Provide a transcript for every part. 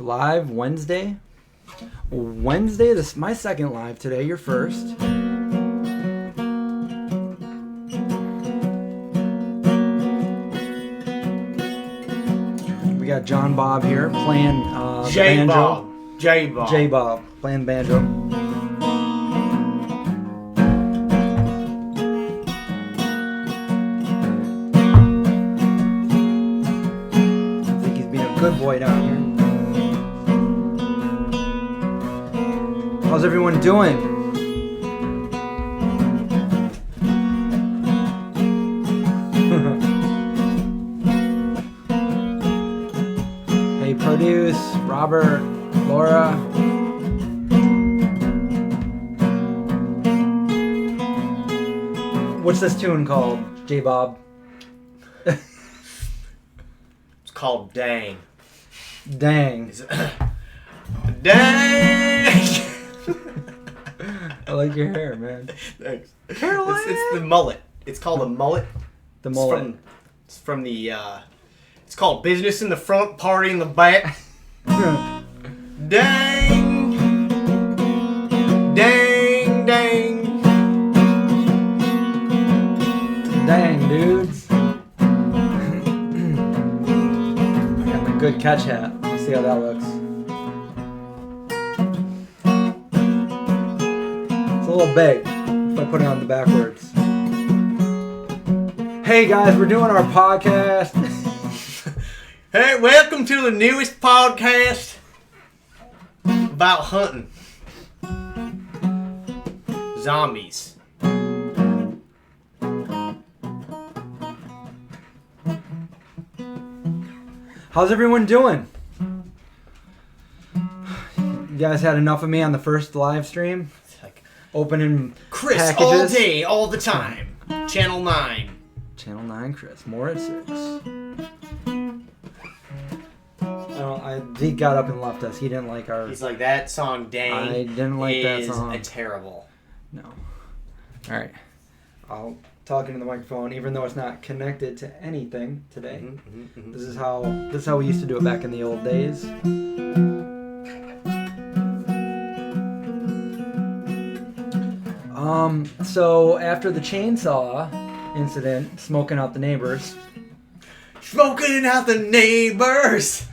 live Wednesday. Wednesday, this is my second live today, your first. We got John Bob here playing banjo. J-Bob playing banjo. I think he's being a good boy down here. How's everyone doing? Hey, Produce, Robert, Laura. What's this tune called, J-Bob? It's called Dang. Dang. Dang! I like your hair, man. Thanks. Caroline? It's the mullet. It's called a mullet. The mullet. It's from the, it's called Business in the Front, Party in the Back. Dang! Dang, dang. Dang, dudes. I got the good catch hat. Let's see how that looks. It's a little big if I put it on the backwards. Hey guys, we're doing our podcast. Hey, welcome to the newest podcast about hunting. Zombies. How's everyone doing? You guys had enough of me on the first live stream? It's like Opening Chris packages. all day, all the time. Channel 9. Channel 9 Chris, more at 6. Zeke got up and left us. He didn't like our... He's like, that song, Dang, I didn't like that song. is terrible. No. Alright. I'll talk into the microphone even though it's not connected to anything today. This is how we used to do it back in the old days. So after the chainsaw incident, smoking out the neighbors. Smoking out the neighbors!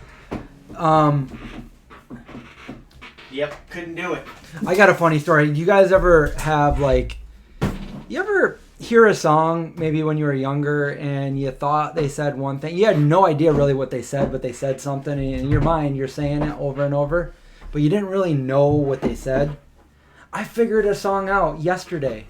Yep, couldn't do it. I got a funny story. Do you guys ever have, like... You ever hear a song, maybe when you were younger, and you thought they said one thing? You had no idea really what they said, but they said something, and in your mind, you're saying it over and over, but you didn't really know what they said. I figured a song out yesterday.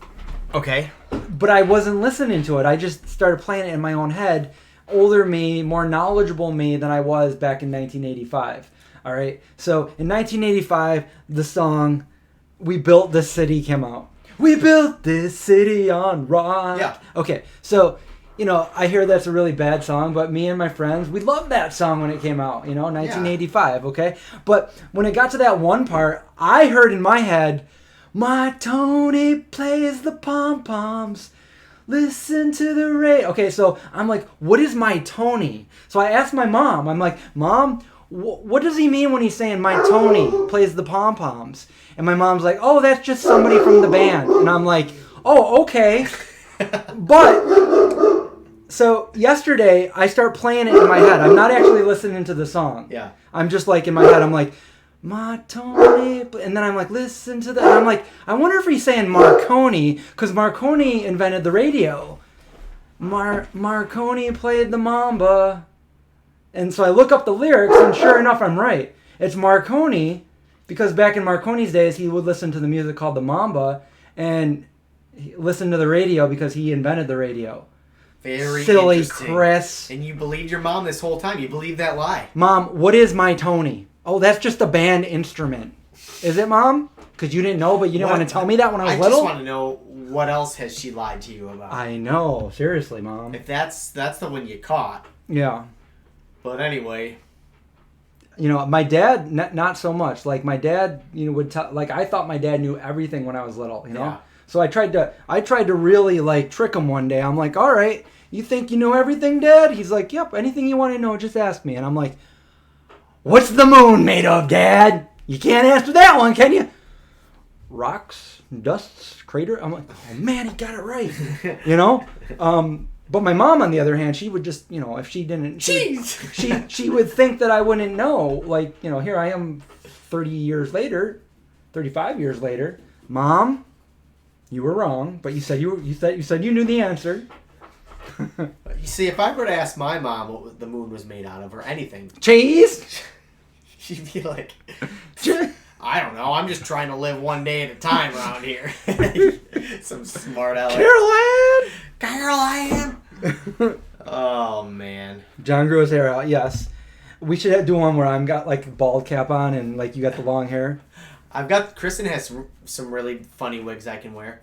Okay. But I wasn't listening to it. I just started playing it in my own head. Older me, more knowledgeable me than I was back in 1985. All right. So in 1985, the song "We Built This City" came out. We built this city on rock. Yeah. Okay. So, I hear that's a really bad song, but me and my friends, we loved that song when it came out. 1985. Yeah. Okay. But when it got to that one part, I heard in my head, "My Tony plays the pom-poms. Listen to the radio." Okay, so I'm like, what is my Tony? So I asked my mom. I'm like, Mom, what does he mean when he's saying my Tony plays the pom-poms? And my mom's like, oh, that's just somebody from the band. And I'm like, oh, okay. But, so yesterday, I start playing it in my head. I'm not actually listening to the song. Yeah. I'm just like, in my head, I'm like, my Tony, and then I'm like, listen to that. And I'm like, I wonder if he's saying Marconi, because Marconi invented the radio. Marconi played the mamba. And so I look up the lyrics, and sure enough, I'm right. It's Marconi, because back in Marconi's days, he would listen to the music called the mamba, and he listened to the radio because he invented the radio. Very Silly interesting. Chris. And you believed your mom this whole time. You believed that lie. Mom, what is my Tony? Oh, that's just a band instrument. Is it, Mom? Because you didn't know, but you didn't want to tell me that when I was little? I just want to know, what else has she lied to you about? I know. Seriously, Mom. If that's the one you caught. Yeah. But anyway. My dad, not so much. Like, my dad, would tell... Like, I thought my dad knew everything when I was little, Yeah. So I tried to really, like, trick him one day. I'm like, all right, you think you know everything, Dad? He's like, yep, anything you want to know, just ask me. And I'm like... What's the moon made of, Dad? You can't answer that one, can you? Rocks, dusts, crater. I'm like, oh man, he got it right. You know? But my mom, on the other hand, she would just, if she didn't, she would think that I wouldn't know. Like, here I am 35 years later. Mom, you were wrong, but you said you knew the answer. You see, if I were to ask my mom what the moon was made out of or anything, cheese, she'd be like, I don't know. I'm just trying to live one day at a time around here. Some smart aleck. Caroline. Oh man. John grew his hair out. Yes, we should do one where I'm got like a bald cap on and like you got the long hair. Kristen has some really funny wigs I can wear.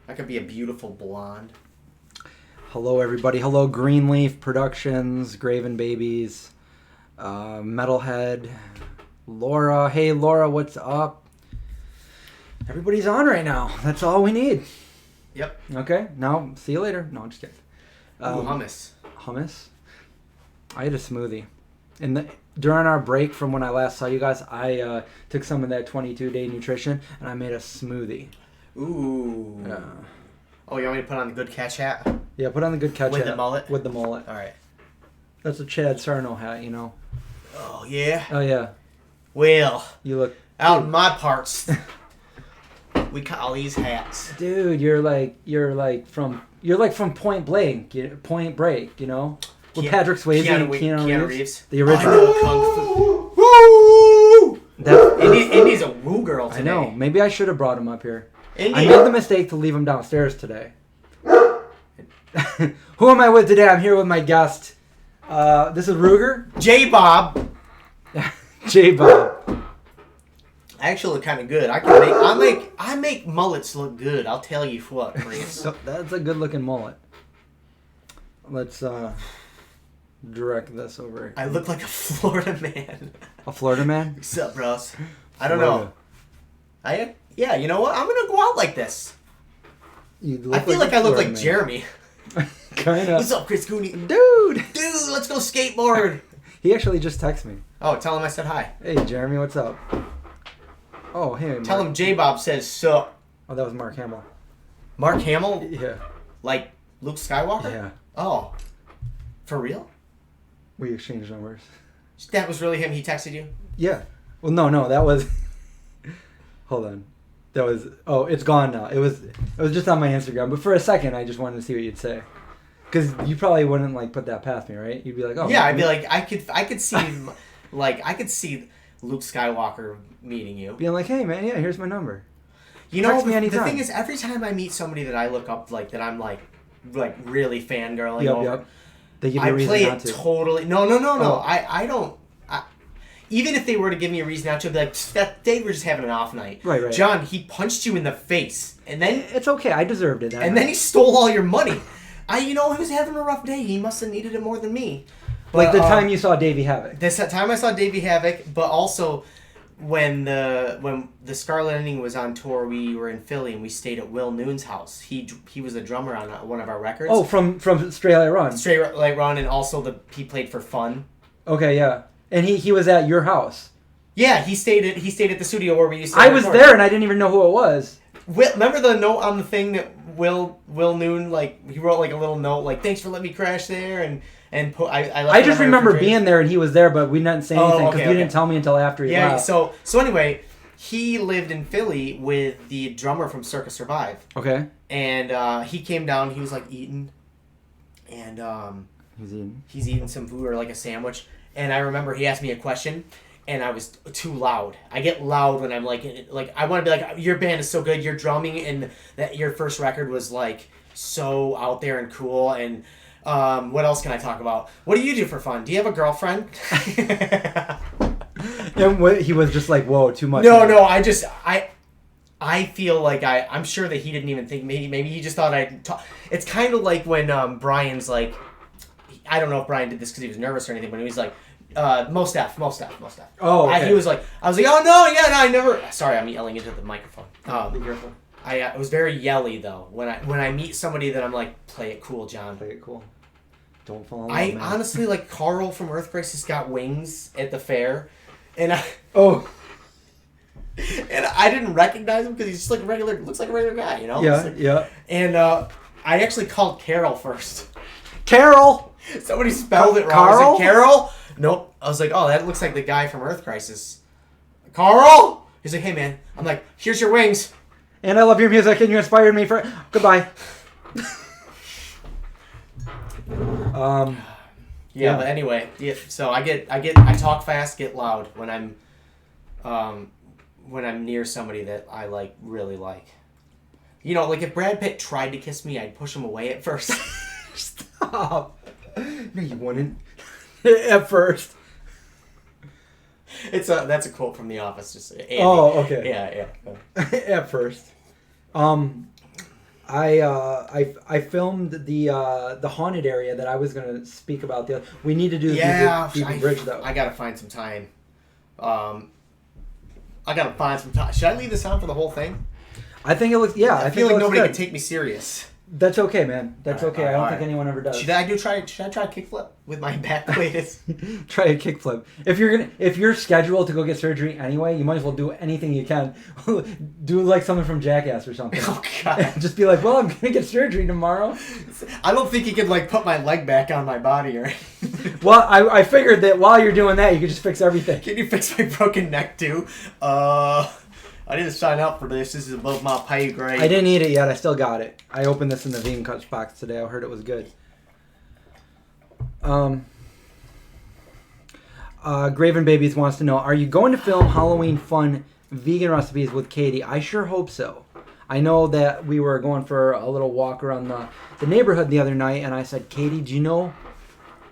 I could be a beautiful blonde. Hello everybody. Hello Greenleaf Productions, Graven Babies, Metalhead, Laura. Hey Laura, what's up? Everybody's on right now. That's all we need. Yep. Okay. Now, see you later. No, I'm just kidding. Hummus. Hummus. I had a smoothie. During our break from when I last saw you guys, I took some of that 22-day nutrition and I made a smoothie. Ooh. Oh, you want me to put on the good catch hat? Yeah, put on the good catch hat. With the mullet? With the mullet. All right. That's a Chad Sarno hat, Oh, yeah? Oh, yeah. Well, you look out in my parts. We call these hats. Dude, you're like from Point Break, With Patrick Swayze and Keanu Reeves. The original. Woo! Indy's a woo girl today. I know. Maybe I should have brought him up here. Indy. I made the mistake to leave him downstairs today. Who am I with today? I'm here with my guest. This is Ruger. J-Bob. J-Bob. I actually look kind of good. I make mullets look good. I'll tell you what, Chris. So that's a good looking mullet. Let's direct this over. I look like a Florida man. A Florida man? What's up, bros? I don't know. Yeah, you know what? I'm gonna go out like this. I feel like I look like Jeremy. Kind of. What's up, Chris Cooney? Dude, let's go skateboard. He actually just texted me. Oh, tell him I said hi. Hey, Jeremy, what's up? Oh, hey, Mark. Tell him J-Bob says sup. Oh, that was Mark Hamill. Mark Hamill? Yeah. Like Luke Skywalker? Yeah. Oh. For real? We exchanged numbers. That was really him? He texted you? Yeah. Well, no, that was... Hold on. That was... Oh, it's gone now. It was just on my Instagram. But for a second, I just wanted to see what you'd say. Because you probably wouldn't, put that past me, right? You'd be like, oh... Yeah, I'd be like, I could see... I could see Luke Skywalker meeting you. Being like, hey, man, yeah, here's my number. You know, the thing is, every time I meet somebody that I look up, that I'm, really fangirling over... Yep. They give you a reason not to. Totally... No. Oh. I don't... Even if they were to give me a reason not to, I'd be like, they were just having an off night. Right. John, he punched you in the face, and then... It's okay, I deserved it. Then he stole all your money. He was having a rough day. He must have needed it more than me. But, the time you saw Davey Havoc. This time I saw Davey Havoc, but also when the Scarlet Ending was on tour, we were in Philly and we stayed at Will Noon's house. He was a drummer on one of our records. Oh, from Straight Light Run. Straight Light Run, and also he played for Fun. Okay, yeah. And he was at your house. Yeah, he stayed at the studio where we used to. I was there and I didn't even know who it was. Remember the note on the thing that Will Noon, he wrote a little note thanks for letting me crash there and I just remember being there and he was there, but we didn't say anything because you didn't tell me until after he left. Yeah, so anyway, he lived in Philly with the drummer from Circus Survive. Okay. And he came down, he was eating, and he's eating some food or a sandwich, and I remember he asked me a question, and I was too loud. I get loud when I'm I want to be your band is so good, your drumming and that your first record was so out there and cool, and what else can I talk about? What do you do for fun? Do you have a girlfriend? And he was just whoa, too much. No, I feel I'm sure that he didn't even think, maybe he just thought I'd talk. It's kind of like when Brian's I don't know if Brian did this because he was nervous or anything, but he was Most Def. Oh, okay. He was I was oh no, I never. Sorry, I'm yelling into the microphone. Be careful. I was very yelly though when I meet somebody that I'm play it cool, John. Play it cool. Don't fall in love, man. I honestly Carl from Earth Crisis Got Wings at the fair. And I didn't recognize him because he's just like looks like a regular guy, you know? Yeah, like, yeah. And I actually called Carol first. Carol! Somebody spelled it wrong. Carl? I was like, Carol? Nope. I was like, oh, that looks like the guy from Earth Crisis. Carl? He's like, hey, man. I'm like, here's your wings. And I love your music, and you inspired me for... Goodbye. Yeah, but anyway, so I talk fast, get loud when I'm near somebody that I really like. You know, like if Brad Pitt tried to kiss me, I'd push him away at first. Stop. No, you wouldn't. At first. That's a quote from The Office. Just Andy. Oh, okay. Yeah. At first. I filmed the haunted area that I was gonna speak about. We need to do the bridge though. I gotta find some time. Should I leave this on for the whole thing? I think it looks. Yeah, I feel like nobody can take me serious. That's okay, man. That's okay. I don't think anyone ever does. Should I try a kickflip with my back plate? Try a kickflip. If you're scheduled to go get surgery anyway, you might as well do anything you can. Do like something from Jackass or something. Oh God! Just be like, well, I'm gonna get surgery tomorrow. I don't think you could put my leg back on my body or anything. Well, I figured that while you're doing that, you could just fix everything. Can you fix my broken neck too? I didn't sign up for this. This is above my pay grade. I didn't eat it yet. I still got it. I opened this in the Vegan Cuts box today. I heard it was good. Graven Babies wants to know, are you going to film Halloween fun vegan recipes with Katie? I sure hope so. I know that we were going for a little walk around the neighborhood the other night, and I said, Katie, do you know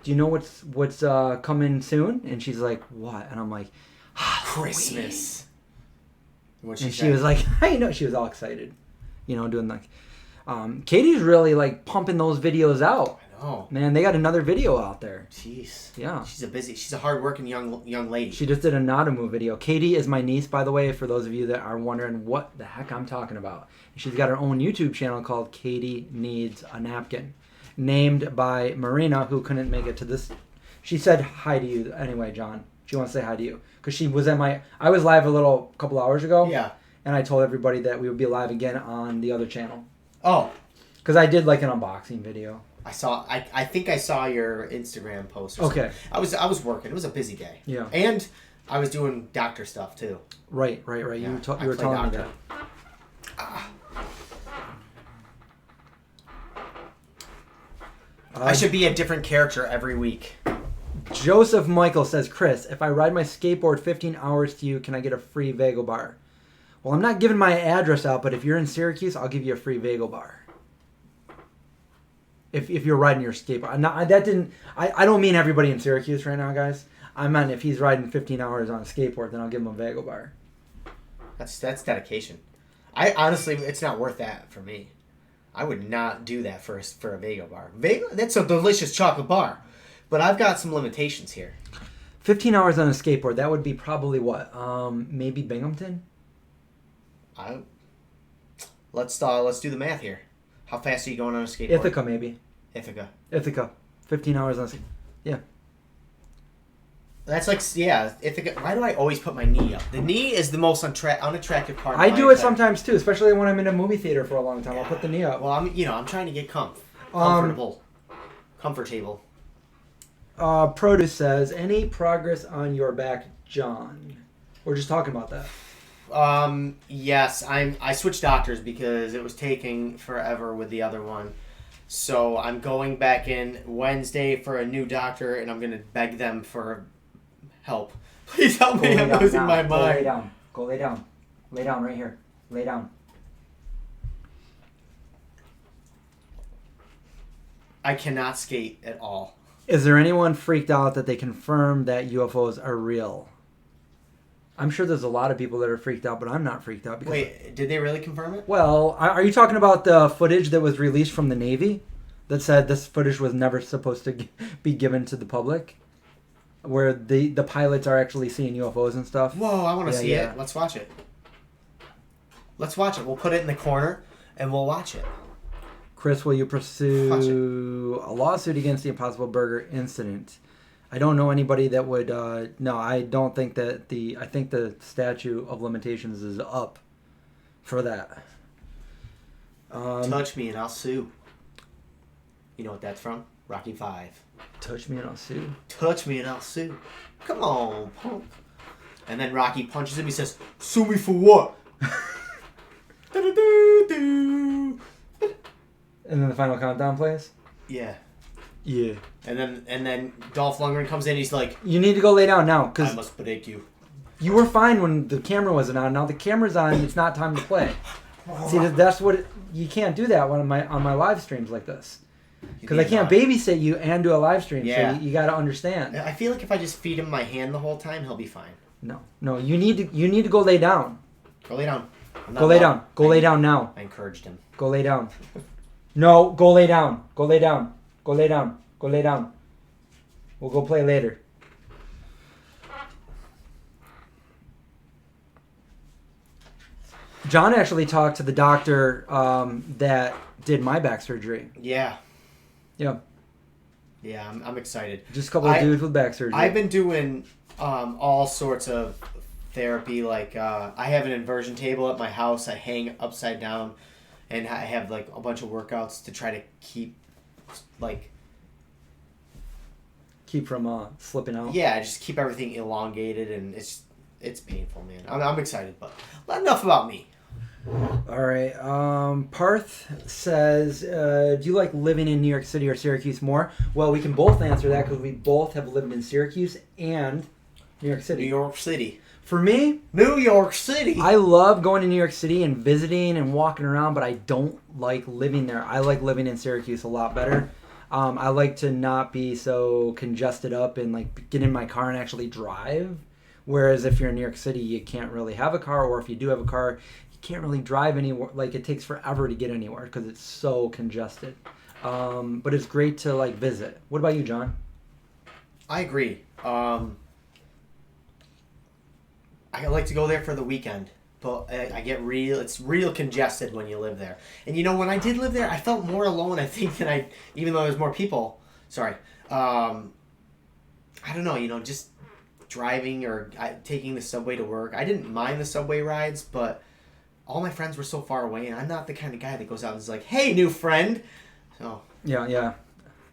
what's coming soon? And she's like, what? And I'm like, Christmas. And she was like, I know. She was all excited, doing Katie's really pumping those videos out. I know. Man, they got another video out there. Jeez. Yeah. She's a hardworking young lady. She just did a Nadamu video. Katie is my niece, by the way, for those of you that are wondering what the heck I'm talking about. She's got her own YouTube channel called Katie Needs a Napkin, named by Marina, who couldn't make it to this. She said hi to you anyway, John. She wants to say hi to you. Because she was I was live a couple hours ago. Yeah. And I told everybody that we would be live again on the other channel. Oh. Because I did an unboxing video. I think I saw your Instagram post or something. Okay. I was working. It was a busy day. Yeah. And I was doing doctor stuff too. Right. Yeah, you were telling me that. I should be a different character every week. Joseph Michael says, Chris, if I ride my skateboard 15 hours to you, can I get a free Vago bar? Well, I'm not giving my address out, but if you're in Syracuse, I'll give you a free Vago bar. If you're riding your skateboard. I don't mean everybody in Syracuse right now, guys. I meant if he's riding 15 hours on a skateboard, then I'll give him a Vago bar. That's dedication. I honestly, it's not worth that for me. I would not do that for a Vago bar. That's a delicious chocolate bar. But I've got some limitations here. 15 hours on a skateboard, that would be probably what? Maybe Binghamton? Let's do the math here. How fast are you going on a skateboard? Ithaca, maybe. Ithaca. 15 hours on a skateboard. Yeah. That's Ithaca. Why do I always put my knee up? The knee is the most unattractive part of I do it sometimes too, especially when I'm in a movie theater for a long time. Yeah. I'll put the knee up. Well, I'm trying to get comfortable. Produce says, any progress on your back, John? We're just talking about that. Yes, I switched doctors because it was taking forever with the other one. So I'm going back in Wednesday for a new doctor, and I'm going to beg them for help. Please help me. I'm losing my mind. Go lay down. Lay down right here. Lay down. I cannot skate at all. Is there anyone freaked out that they confirmed that UFOs are real? I'm sure there's a lot of people that are freaked out, but I'm not freaked out. Wait, did they really confirm it? Well, are you talking about the footage that was released from the Navy that said this footage was never supposed to be given to the public? Where the pilots are actually seeing UFOs and stuff? Whoa, I want to see it. Let's watch it. We'll put it in the corner, and we'll watch it. Chris, will you pursue a lawsuit against the Impossible Burger incident? I don't know anybody that would. No, I don't think that I think the statute of limitations is up for that. Touch me and I'll sue. You know what that's from? Rocky 5. Touch me and I'll sue. Touch me and I'll sue. Come on, punk. And then Rocky punches him. He says, "Sue me for what?" And then the final countdown plays. Yeah. Yeah. And then Dolph Lundgren comes in. He's like, "You need to go lay down now, because I must break you." You were fine when the camera wasn't on. Now the camera's on. It's not time to play. See, that's what you can't do that on my live streams like this, because I can't babysit you and do a live stream. Yeah. So you got to understand. I feel like if I just feed him my hand the whole time, he'll be fine. No. You need to go lay down. Go lay down. Go lay down. Go lay down now. I encouraged him. Go lay down. No, go lay down. Go lay down. Go lay down. Go lay down. We'll go play later. John actually talked to the doctor that did my back surgery. Yeah. Yeah. Yeah, I'm excited. Just a couple of dudes with back surgery. I've been doing all sorts of therapy. Like I have an inversion table at my house. I hang upside down, and I have like a bunch of workouts to try to keep from slipping out. Yeah, just keep everything elongated, and it's painful, man. I'm excited, but enough about me. All right. Parth says, do you like living in New York City or Syracuse more? Well, we can both answer that because we both have lived in Syracuse and New York City. New York City. For me, New York City. I love going to New York City and visiting and walking around, but I don't like living there. I like living in Syracuse a lot better. I like to not be so congested up and like get in my car and actually drive. Whereas if you're in New York City, you can't really have a car, or if you do have a car, can't really drive anywhere. Like, it takes forever to get anywhere because it's so congested. But it's great to like visit. What about you, John? I agree. I like to go there for the weekend, but it's real congested when you live there. And you know, when I did live there, I felt more alone, I think, than even though there's more people. Sorry. I don't know, you know, just driving or taking the subway to work. I didn't mind the subway rides, but all my friends were so far away, and I'm not the kind of guy that goes out and is like, "Hey, new friend." So yeah.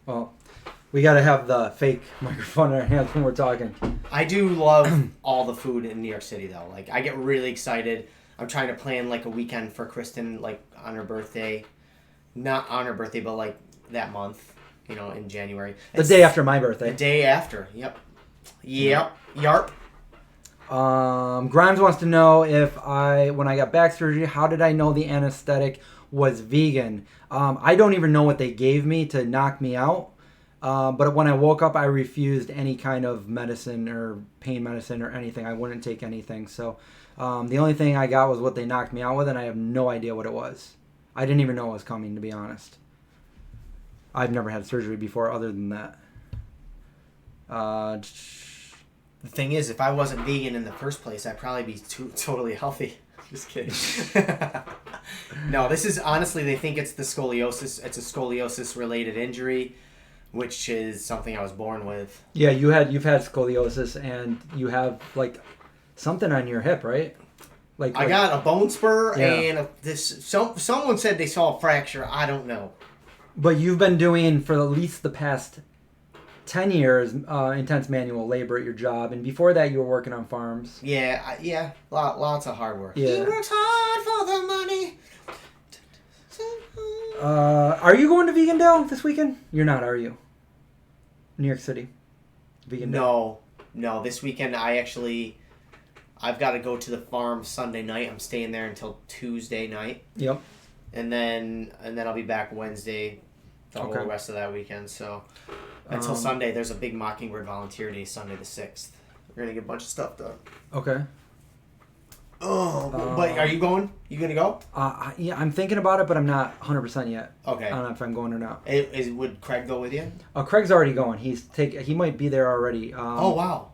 Well, we got to have the fake microphone in our hands when we're talking. I do love all the food in New York City, though. Like, I get really excited. I'm trying to plan like a weekend for Kristen, like on her birthday, not on her birthday, but like that month, you know, in January. The day after my birthday. The day after. Yep. Yarp. Grimes wants to know when I got back surgery, how did I know the anesthetic was vegan? I don't even know what they gave me to knock me out. But when I woke up, I refused any kind of medicine or pain medicine or anything. I wouldn't take anything. So the only thing I got was what they knocked me out with, and I have no idea what it was. I didn't even know it was coming, to be honest. I've never had surgery before other than that. The thing is, if I wasn't vegan in the first place, I'd probably be totally healthy. Just kidding. No, this is honestly, they think it's the scoliosis. It's a scoliosis-related injury, which is something I was born with. Yeah, you've had scoliosis, and you have like something on your hip, right? Like I got a bone spur, and someone said they saw a fracture. I don't know. But you've been doing for at least the past 10 years intense manual labor at your job, and before that you were working on farms. Yeah, lots of hard work. Yeah. He works hard for the money. Are you going to Vegandale this weekend? You're not, are you? New York City. Vegandale. No. This weekend I've got to go to the farm Sunday night. I'm staying there until Tuesday night. Yep. And then I'll be back Wednesday. The whole rest of that weekend. So until Sunday, there's a big Mockingbird Volunteer Day, Sunday the 6th. We're gonna get a bunch of stuff done. Okay. But are you going? You gonna go? Yeah, I'm thinking about it, but I'm not 100% yet. Okay. I don't know if I'm going or not. Would Craig go with you? Craig's already going. He might be there already. Oh wow.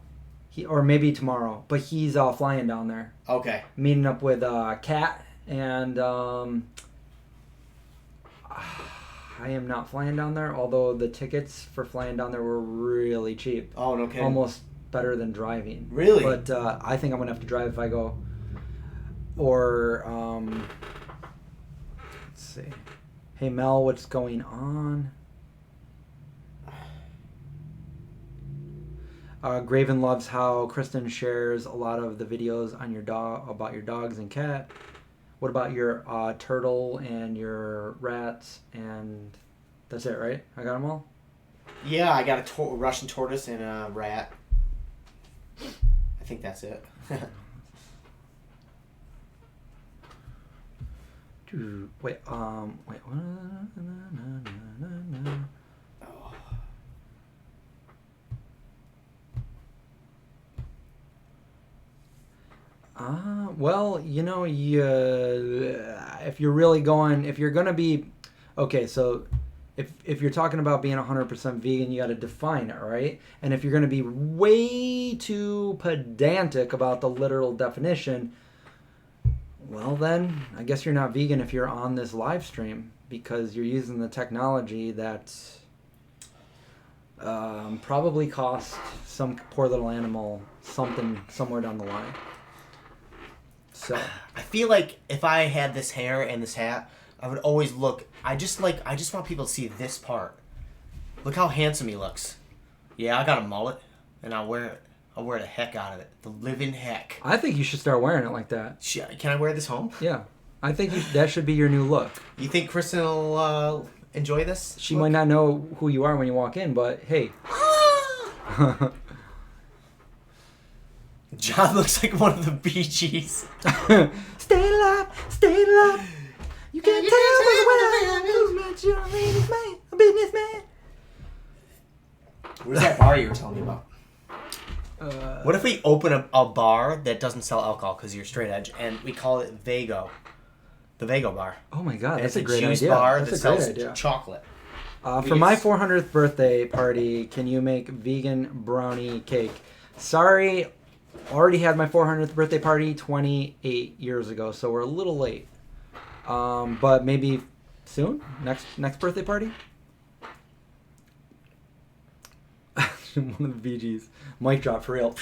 Or maybe tomorrow, but he's flying down there. Okay. Meeting up with Kat and I am not flying down there, although the tickets for flying down there were really cheap. Oh, no kidding. Almost better than driving. Really? But I think I'm going to have to drive if I go. Or, let's see. Hey, Mel, what's going on? Graven loves how Kristen shares a lot of the videos on your dog about your dogs and cat. What about your turtle and your rats? And that's it, right? I got them all? Yeah, I got a Russian tortoise and a rat. I think that's it. Wait, wait. Well, you know, if you're really going, if you're going to be, okay, so if you're talking about being 100% vegan, you got to define it, right? And if you're going to be way too pedantic about the literal definition, well then, I guess you're not vegan if you're on this live stream, because you're using the technology that probably cost some poor little animal something somewhere down the line. So I feel like if I had this hair and this hat, I would always look. I just want people to see this part. Look how handsome he looks. Yeah, I got a mullet, and I'll wear it. I'll wear the heck out of it. The living heck. I think you should start wearing it like that. Can I wear this home? Yeah. I think that should be your new look. You think Kristen will enjoy this? She might not know who you are when you walk in, but hey. John looks like one of the Bee Gees. Stay alive, stay alive. You can't tell me what I am. Who's not your ladies man, a businessman. Where's that bar you were telling me about? What if we open a bar that doesn't sell alcohol because you're straight edge, and we call it Vago, the Vago bar? Oh my God, that's it's a great juice idea. Bar that's that a great sells idea. Chocolate. For my 400th birthday party, can you make vegan brownie cake? Sorry, already had my 400th birthday party 28 years ago, so we're a little late. But maybe soon, next birthday party. One of the VGs. Mic drop for real.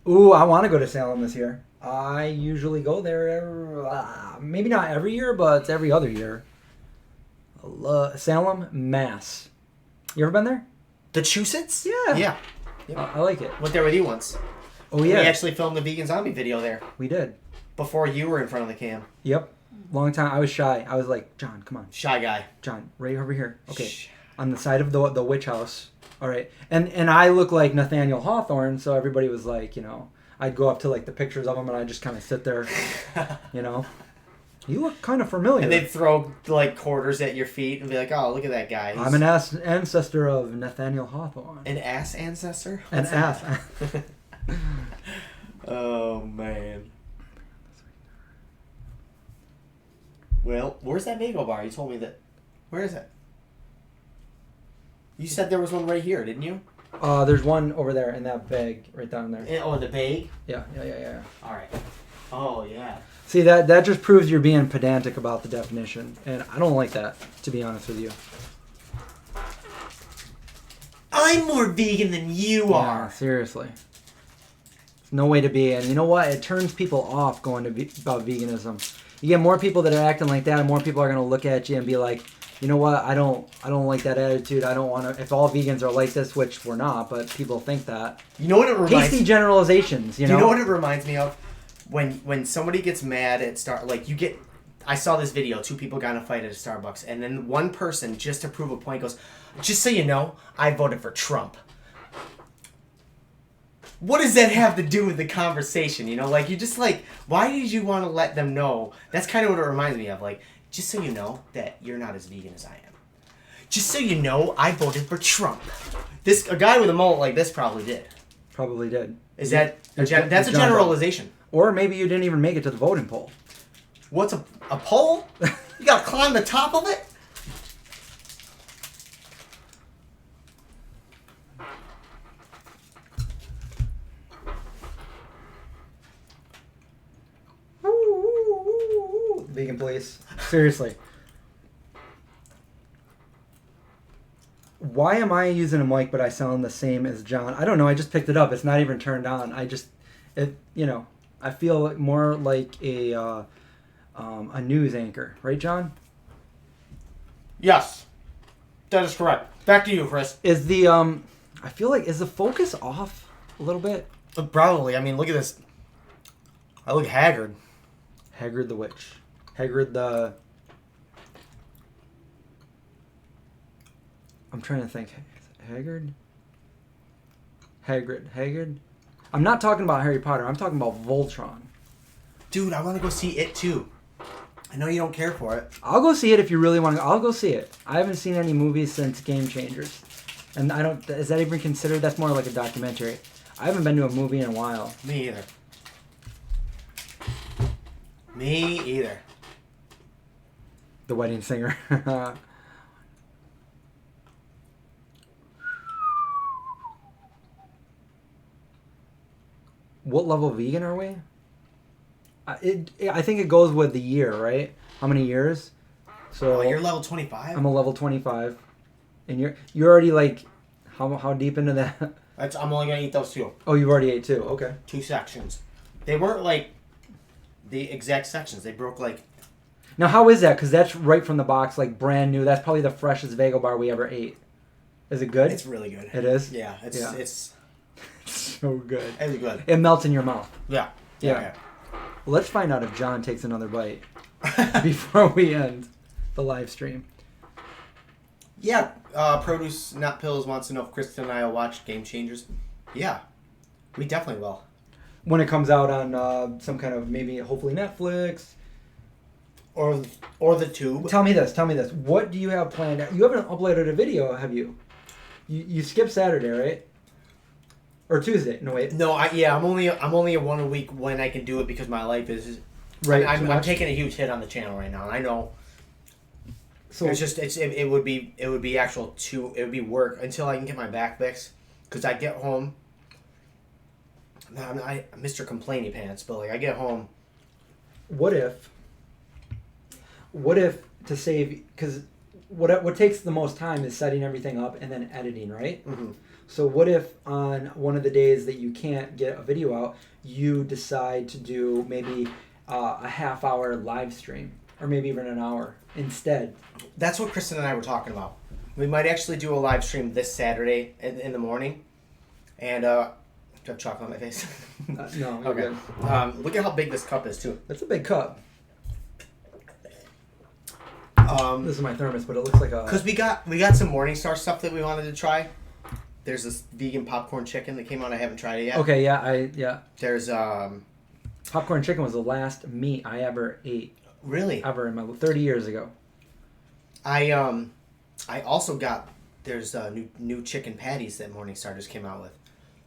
Ooh, I want to go to Salem this year. I usually go there, maybe not every year, but it's every other year. Salem, Mass. You ever been there? The Chusets? Yeah. Yeah. Yep. I like it. Went there with you once. Oh, yeah. We actually filmed the Vegan Zombie video there. We did. Before you were in front of the cam. Yep. Long time. I was shy. I was like, John, come on. Shy guy. John, right over here. Okay. On the side of the witch house. All right. And I look like Nathaniel Hawthorne, so everybody was like, you know, I'd go up to like the pictures of him and I'd just kind of sit there, you know. You look kind of familiar. And they'd throw like quarters at your feet and be like, oh, look at that guy. I'm an ancestor of Nathaniel Hawthorne. An ass ancestor? An ass. Oh, man. Well, where's that Vago bar? You told me that. Where is it? You said there was one right here, didn't you? There's one over there in that bag right down there. Oh, the bag? Yeah. All right. Oh, yeah. See, that just proves you're being pedantic about the definition, and I don't like that, to be honest with you. I'm more vegan than you are. Seriously. There's no way to be, and you know what? It turns people off going to about veganism. You get more people that are acting like that, and more people are going to look at you and be like, you know what? I don't like that attitude. I don't want to. If all vegans are like this, which we're not, but people think that. You know what it reminds? Hasty generalizations. You know. Do you know what it reminds me of? When somebody gets mad at I saw this video. 2 people got in a fight at a Starbucks, and then one person, just to prove a point, goes, "Just so you know, I voted for Trump." What does that have to do with the conversation? You know, like, you just like, why did you want to let them know? That's kind of what it reminds me of. Like, just so you know that you're not as vegan as I am. Just so you know, I voted for Trump. A guy with a mullet like this probably did. Probably did. That's a generalization. Or maybe you didn't even make it to the voting poll. What's a pole? You gotta climb the top of it? Vegan police. Seriously. Why am I using a mic but I sound the same as John? I don't know. I just picked it up. It's not even turned on. I feel more like a news anchor, right, John? Yes, that is correct. Back to you, Chris. Is the I feel like is the focus off a little bit? Probably. I mean, look at this. I look haggard. Haggard the witch. Haggard the. I'm trying to think. Haggard. Haggard. I'm not talking about Harry Potter. I'm talking about Voltron. Dude, I want to go see it too. I know you don't care for it. I'll go see it if you really want to. I'll go see it. I haven't seen any movies since Game Changers, and I don't. Is that even considered? That's more like a documentary. I haven't been to a movie in a while. Me either. Me either. The Wedding Singer. What level vegan are we? I think it goes with the year, right? How many years? So you're level 25. I'm a level 25, and you're already like how deep into that? I'm only gonna eat those 2. Oh, you've already ate 2. Okay. 2 sections. They weren't like the exact sections. They broke like. Now, how is that? Because that's right from the box, like brand new. That's probably the freshest Vego bar we ever ate. Is it good? It's really good. It is? Yeah, it's so good. It's good. It melts in your mouth. Yeah. Well, let's find out if John takes another bite before we end the live stream. Yeah, Produce Not Pills wants to know if Kristen and I will watch Game Changers. Yeah, we definitely will. When it comes out on some kind of maybe hopefully Netflix. Or the tube. Tell me this. What do you have planned? You haven't uploaded a video, have you? You skipped Saturday, right? Or Tuesday? No, wait. No, I'm only a 1 a week when I can do it because my life is. Right. I'm taking a huge hit on the channel right now. I know. So it's just it would be work until I can get my back fixed because I get home. I'm Mr. Complainy Pants, but like I get home. What if to save, because what takes the most time is setting everything up and then editing, right? Mm-hmm. So what if on one of the days that you can't get a video out, you decide to do maybe a half-hour live stream or maybe even an hour instead? That's what Kristen and I were talking about. We might actually do a live stream this Saturday in the morning. And do I have chocolate on my face? No. Okay. Good. Look at how big this cup is too. That's a big cup. This is my thermos, but it looks like a. Because we got some Morningstar stuff that we wanted to try. There's this vegan popcorn chicken that came out. I haven't tried it yet. Okay, yeah. There's popcorn chicken was the last meat I ever ate. Really? Ever in my 30 years ago. I also got there's new chicken patties that Morningstar just came out with,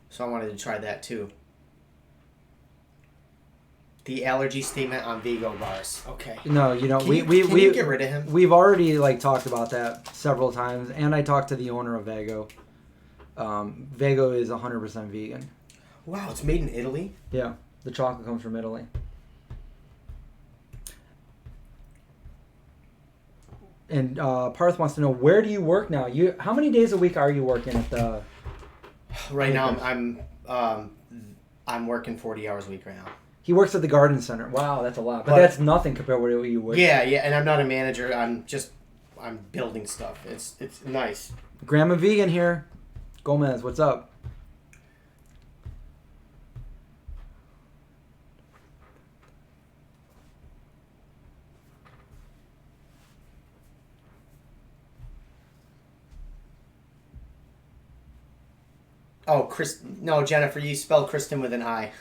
so I wanted to try that too. The allergy statement on Vego bars. Okay. No, Can you get rid of him? We've already talked about that several times, and I talked to the owner of Vego. Vego is 100% vegan. Wow, it's made in Italy? Yeah, the chocolate comes from Italy. And Parth wants to know, where do you work now? How many days a week are you working at the? Right now, I'm working 40 hours a week right now. He works at the garden center. Wow, that's a lot. But that's nothing compared to what you work. Yeah, and I'm not a manager. I'm building stuff. It's nice. Grandma Vegan here. Gomez, what's up? Oh, no, Jennifer, you spelled Kristen with an I.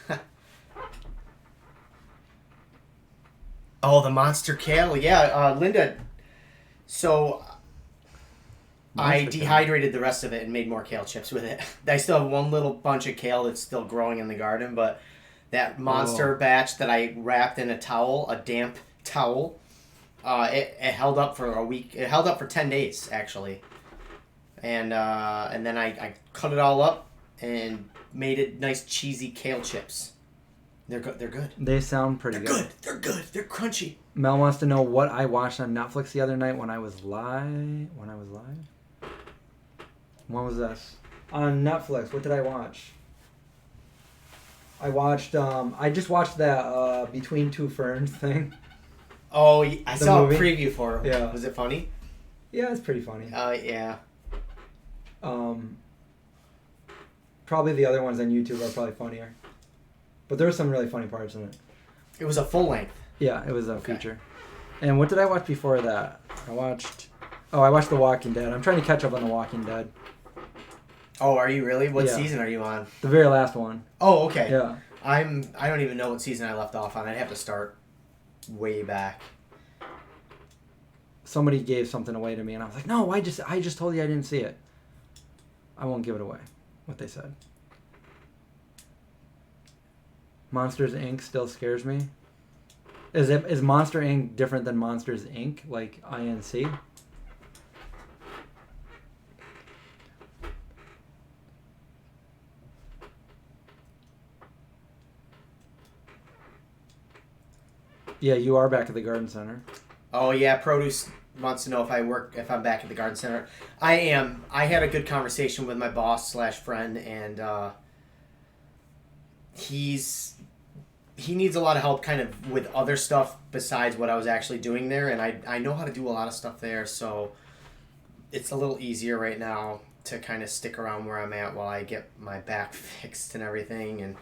Oh, the monster kale. Yeah, Linda. So I dehydrated the rest of it and made more kale chips with it. I still have one little bunch of kale that's still growing in the garden, but that monster batch that I wrapped in a damp towel, it held up for a week. It held up for 10 days, actually. And then I cut it all up and made it nice cheesy kale chips. They're good. They sound pretty good. They're good. They're crunchy. Mel wants to know what I watched on Netflix the other night when I was live. When was this? On Netflix. What did I watch? I just watched that Between Two Ferns thing. Oh, I saw movie. a preview for it. Yeah. Was it funny? Yeah, it's pretty funny. Yeah. Probably the other ones on YouTube are probably funnier. But there were some really funny parts in it. It was a full length. Yeah, it was a feature. And what did I watch before that? I watched The Walking Dead. I'm trying to catch up on The Walking Dead. Oh, are you really? What Yeah. season are you on? The very last one. Oh, okay. Yeah. I don't even know what season I left off on. I'd have to start way back. Somebody gave something away to me, and I was like, no, I just told you I didn't see it. I won't give it away, what they said. Monsters, Inc. still scares me. Is Monster, Inc. different than Monsters, Inc., like INC? Yeah, you are back at the garden center. Oh yeah, Produce wants to know if I'm back at the garden center. I am. I had a good conversation with my boss / friend, and he needs a lot of help kind of with other stuff besides what I was actually doing there, and I know how to do a lot of stuff there, so it's a little easier right now to kind of stick around where I'm at while I get my back fixed and everything, and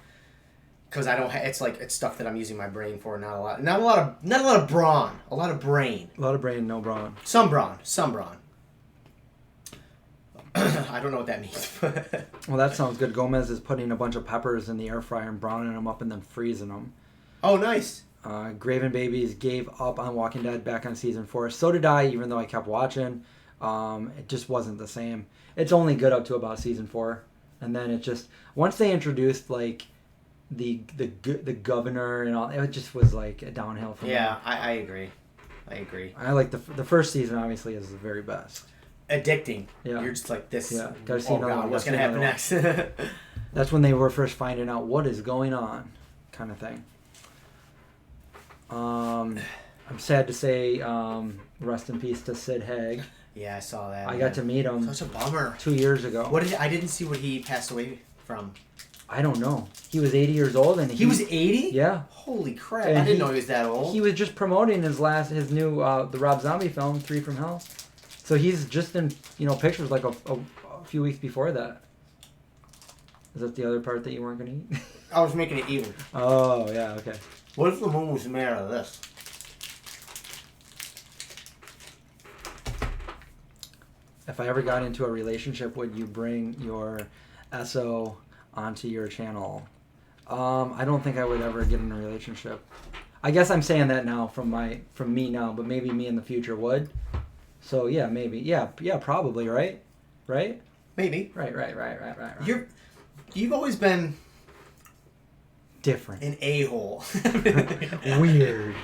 because I don't it's stuff that I'm using my brain for, not a lot of brawn, a lot of brain. A lot of brain, no brawn. Some brawn. I don't know what that means. Well, that sounds good. Gomez is putting a bunch of peppers in the air fryer and browning them up and then freezing them. Oh, nice. Graven Babies gave up on Walking Dead back on season 4. So did I, even though I kept watching. It just wasn't the same. It's only good up to about season 4, and then it just once they introduced like the governor and all, it just was like a downhill from Yeah, there. I agree. I like the first season obviously is the very best. Addicting. Yeah. You're just like this. Yeah. Gotta see another one. What's gonna happen next? That's when they were first finding out what is going on, kind of thing. I'm sad to say, rest in peace to Sid Haig. Yeah, I saw that. I got to meet him. Such a bummer. 2 years ago. I didn't see what he passed away from. I don't know. He was 80 years old, and he was 80. Yeah. Holy crap! And I didn't know he was that old. He was just promoting his new the Rob Zombie film, 3 from Hell. So he's just in pictures like a few weeks before that. Is that the other part that you weren't gonna eat? I was making it even. Oh yeah, okay. What if the moon was made out of this? If I ever got into a relationship, would you bring your SO onto your channel? I don't think I would ever get in a relationship. I guess I'm saying that now from me now, but maybe me in the future would. So yeah, maybe. Yeah, probably, right? Right? Maybe. Right. You've always been different. An a-hole. Weird.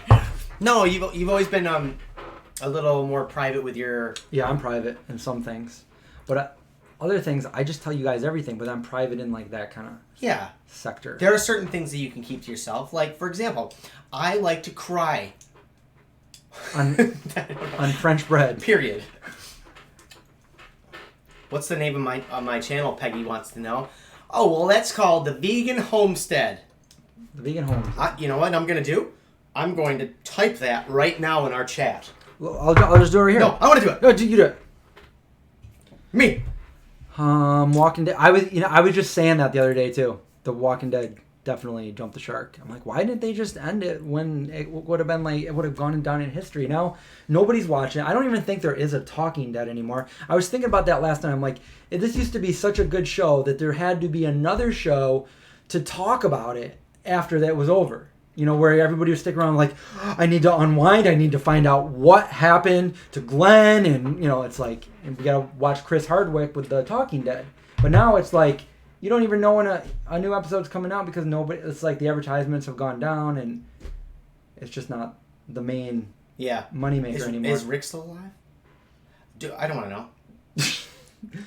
No, you've always been a little more private with your... Yeah, I'm private in some things. But other things, I just tell you guys everything, but I'm private in like that kind of sector. There are certain things that you can keep to yourself. Like, for example, I like to cry. On French bread. Period. What's the name of my channel, Peggy wants to know? Oh, well, that's called The Vegan Homestead. The Vegan Homestead. You know what I'm going to do? I'm going to type that right now in our chat. Well, I'll just do it right here. No, I want to do it. No, you do it. Me. Walking Dead. I was just saying that the other day too. The Walking Dead definitely jumped the shark. I'm like, why didn't they just end it when it would have been like it would have gone down in history? Now nobody's watching it. I don't even think there is a Talking Dead anymore. I was thinking about that last night. I'm like, this used to be such a good show that there had to be another show to talk about it after that was over. Where everybody would stick around like, I need to unwind. I need to find out what happened to Glenn. And, it's like, and we got to watch Chris Hardwick with the Talking Dead. But now it's like, you don't even know when a new episode's coming out because it's like the advertisements have gone down and it's just not the main moneymaker anymore. Is Rick still alive? I don't want to know.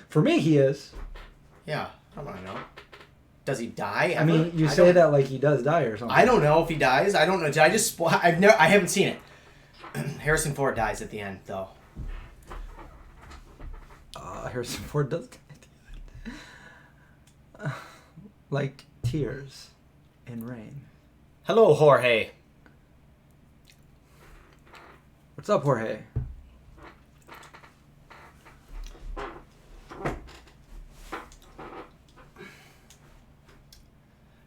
For me, he is. Yeah, I don't want to know. Does he die ever? I mean, you say that like he does die or something. I don't know if he dies. I don't know. Did I just... I haven't seen it. Harrison Ford dies at the end, though. Harrison Ford does die at like tears in rain. Hello, Jorge. What's up, Jorge?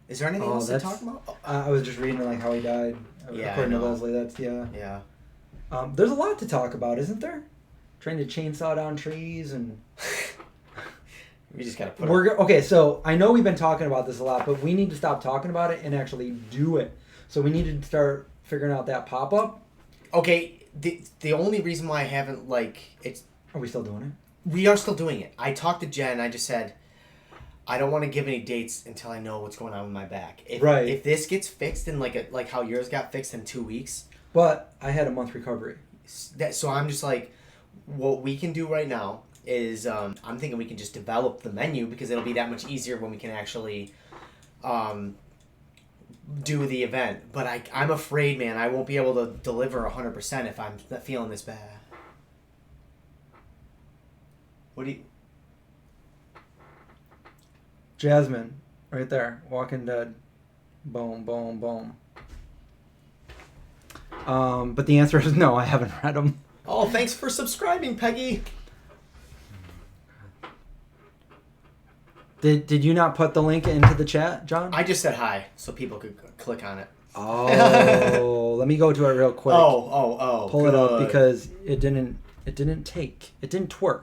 Is there anything else to talk about? I was just reading like how he died. Yeah, according to Leslie, that's yeah. Yeah. There's a lot to talk about, isn't there? Trying to chainsaw down trees and. We just gotta put. Okay, so I know we've been talking about this a lot, but we need to stop talking about it and actually do it. So we need to start figuring out that pop up. Okay, the only reason why I haven't it's. Are we still doing it? We are still doing it. I talked to Jen. I just said, I don't want to give any dates until I know what's going on with my back. If this gets fixed in like how yours got fixed in 2 weeks. But I had a month recovery. So I'm just like, what we can do right now is I'm thinking we can just develop the menu because it'll be that much easier when we can actually do the event. But I'm afraid, man, I won't be able to deliver 100% if I'm feeling this bad. What do you... Jasmine, right there, Walking Dead. Boom, boom, boom. But the answer is no, I haven't read them. Oh, thanks for subscribing, Peggy. Did you not put the link into the chat, John? I just said hi, so people could click on it. Oh, let me go to it real quick. Oh. Pull good. it up because it didn't twerk.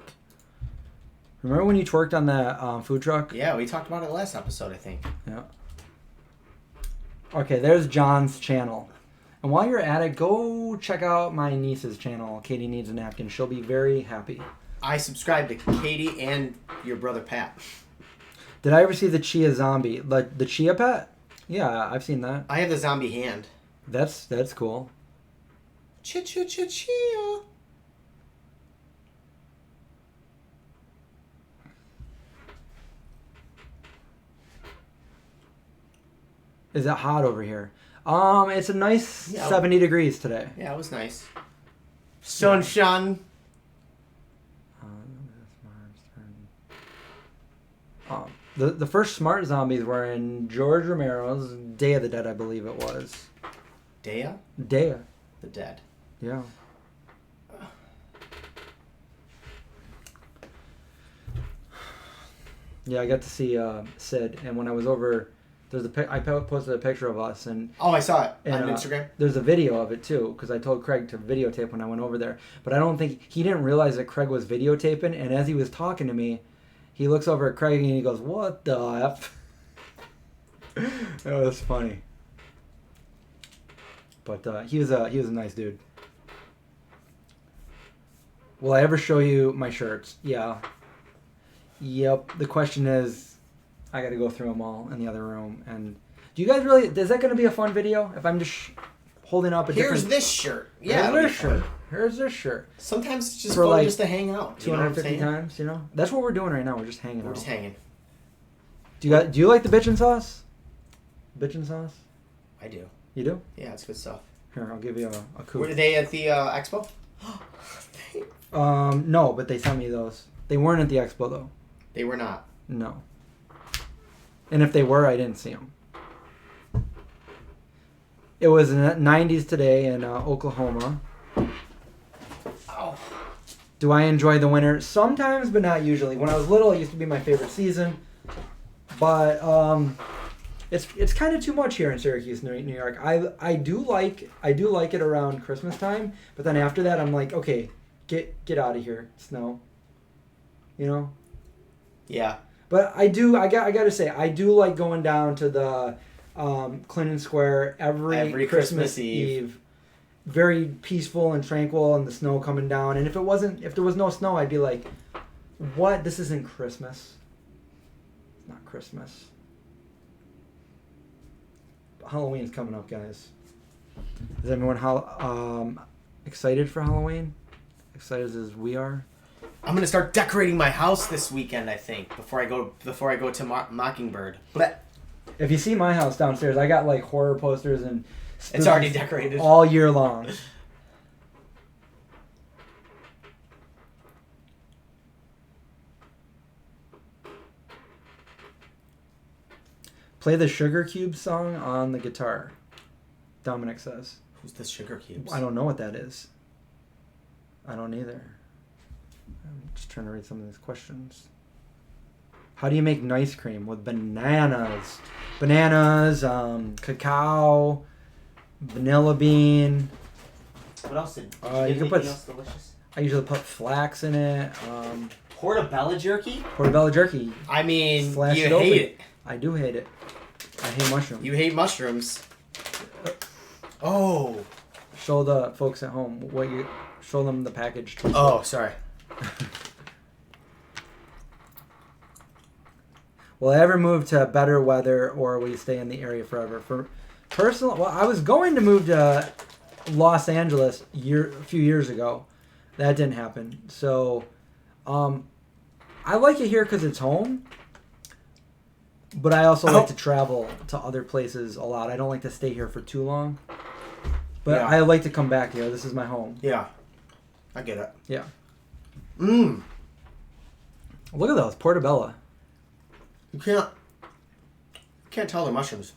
Remember when you twerked on that food truck? Yeah, we talked about it last episode, I think. Yeah. Okay, there's John's channel. And while you're at it, go check out my niece's channel, Katie Needs a Napkin. She'll be very happy. I subscribe to Katie and your brother Pat. Did I ever see the Chia zombie? Like the Chia pet? Yeah, I've seen that. I have the zombie hand. That's cool. Chia. Is it hot over here? It's a nice 70 degrees today. Yeah, it was nice. Sunshine. The first smart zombies were in George Romero's Day of the Dead, I believe it was. Day? The Dead. Yeah. Yeah, I got to see Sid, and when I was over, I posted a picture of us, and I saw it on Instagram. There's a video of it too, because I told Craig to videotape when I went over there, but I don't think he didn't realize that Craig was videotaping, and as he was talking to me, he looks over at Craig and he goes, "What the F?" That was funny. But he was a nice dude. Will I ever show you my shirts? Yeah. Yep. The question is, I got to go through them all in the other room. And do you guys really? Is that going to be a fun video? If I'm just holding up a Here's this shirt. Yeah. Here's this shirt. Here's this shirt. Sometimes it's just fun just to hang out. 250 times, you know. That's what we're doing right now. We're just hanging out. We're just hanging. Do you like the bitchin' sauce? Bitchin' sauce? I do. You do? Yeah, it's good stuff. Here, I'll give you a coup. Were they at the expo? No, but they sent me those. They weren't at the expo though. They were not. No. And if they were, I didn't see them. It was in the 90s today in Oklahoma. Oh. Do I enjoy the winter? Sometimes, but not usually. When I was little, it used to be my favorite season. But it's kind of too much here in Syracuse, New York. I do like it around Christmas time, but then after that, I'm like, okay, get out of here, snow. You know? Yeah. But I got to say, I do like going down to the Clinton Square every Christmas Eve. Very peaceful and tranquil, and the snow coming down. And if there was no snow, I'd be like, what? This isn't Christmas. It's not Christmas. Halloween's coming up, guys. Is everyone excited for Halloween? Excited as we are? I'm gonna start decorating my house this weekend. I think before I go to Mockingbird. But if you see my house downstairs, I got like horror posters and it's already decorated all year long. Play the Sugar Cube song on the guitar. Dominic says. Who's the Sugar Cubes? I don't know what that is. I don't either. I'm just trying to read some of these questions. How do you make nice cream with bananas? Bananas, cacao, vanilla bean. What else did you can put. Else delicious? I usually put flax in it. Portobello jerky? Portobello jerky. I mean, Slash you hate it. I do hate it. I hate mushrooms. You hate mushrooms. Oh. Show the folks at home what you. Show them the package. Oh, sorry. Will I ever move to better weather, or will you stay in the area forever? For personal, well, I was going to move to Los Angeles a few years ago. That didn't happen. So, I like it here because it's home. But I also like to travel to other places a lot. I don't like to stay here for too long. But I like to come back here. This is my home. Yeah. I get it. Yeah. Mmm. Look at those. Portobello. You can't tell they're mushrooms.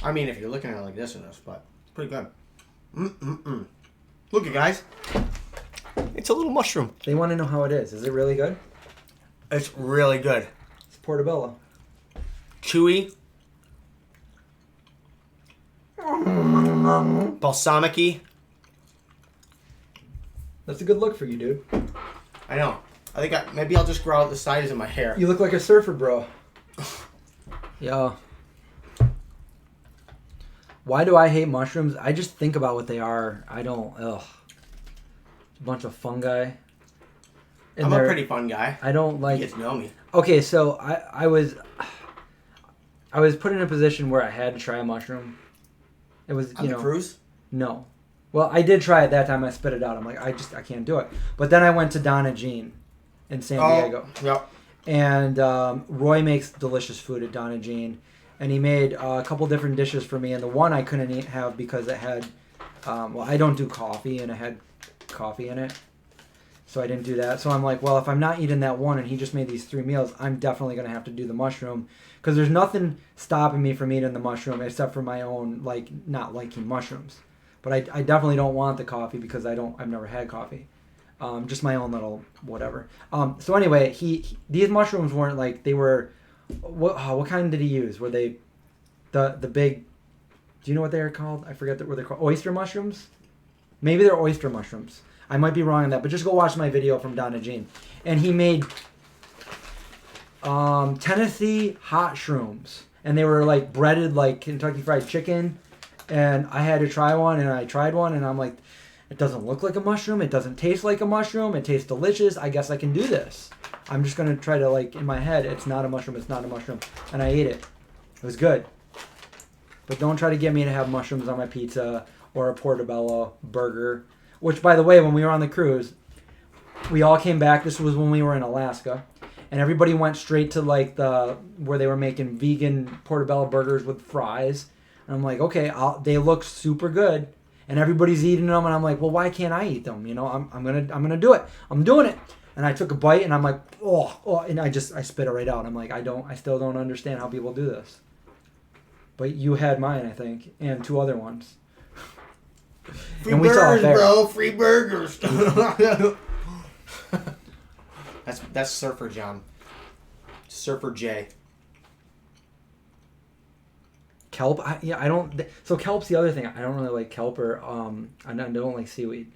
I mean, if you're looking at it like this or this, but it's pretty good. Look, you guys. It's a little mushroom. They want to know how it is. Is it really good? It's really good. It's portobello. Chewy. Balsamic-y. That's a good look for you, dude. I know. I think maybe I'll just grow out the sides of my hair. You look like a surfer, bro. Yeah. Why do I hate mushrooms? I just think about what they are. I don't. Ugh. A bunch of fungi. I'm a pretty fun guy. I don't like. You get to know me. Okay, so I was put in a position where I had to try a mushroom. It was On the cruise? No. Well, I did try it that time. I spit it out. I'm like, I can't do it. But then I went to Donna Jean in San Diego. Yep. And Roy makes delicious food at Donna Jean. And he made a couple different dishes for me. And the one I couldn't have because it had, I don't do coffee. And it had coffee in it. So I didn't do that. So I'm like, well, if I'm not eating that one and he just made these 3 meals, I'm definitely going to have to do the mushroom. Because there's nothing stopping me from eating the mushroom except for my own, not liking mushrooms. But I definitely don't want the coffee because I've never had coffee. Just my own little whatever. So anyway, these mushrooms weren't they were, what kind did he use? Were they the big, do you know what they are called? I forget what they're called. Oyster mushrooms? Maybe they're oyster mushrooms. I might be wrong on that, but just go watch my video from Donna Jean. And he made Tennessee hot shrooms. And they were breaded like Kentucky Fried Chicken. And I had to try one, and I tried one, and I'm like, it doesn't look like a mushroom. It doesn't taste like a mushroom. It tastes delicious. I guess I can do this. I'm just going to try to, in my head, it's not a mushroom. It's not a mushroom. And I ate it. It was good. But don't try to get me to have mushrooms on my pizza or a portobello burger. Which, by the way, when we were on the cruise, we all came back. This was when we were in Alaska. And everybody went straight to, where they were making vegan portobello burgers with fries. And I'm like, okay, they look super good, and everybody's eating them, and I'm like, well, why can't I eat them? I'm gonna do it. I'm doing it. And I took a bite, and I'm like, oh, and I spit it right out. I'm like, I still don't understand how people do this. But you had mine, I think, and 2 other ones. Free and burgers, bro. Free burgers. That's Surfer John. Surfer J. Kelp, I don't. So kelp's the other thing. I don't really like kelp, or I don't like seaweed.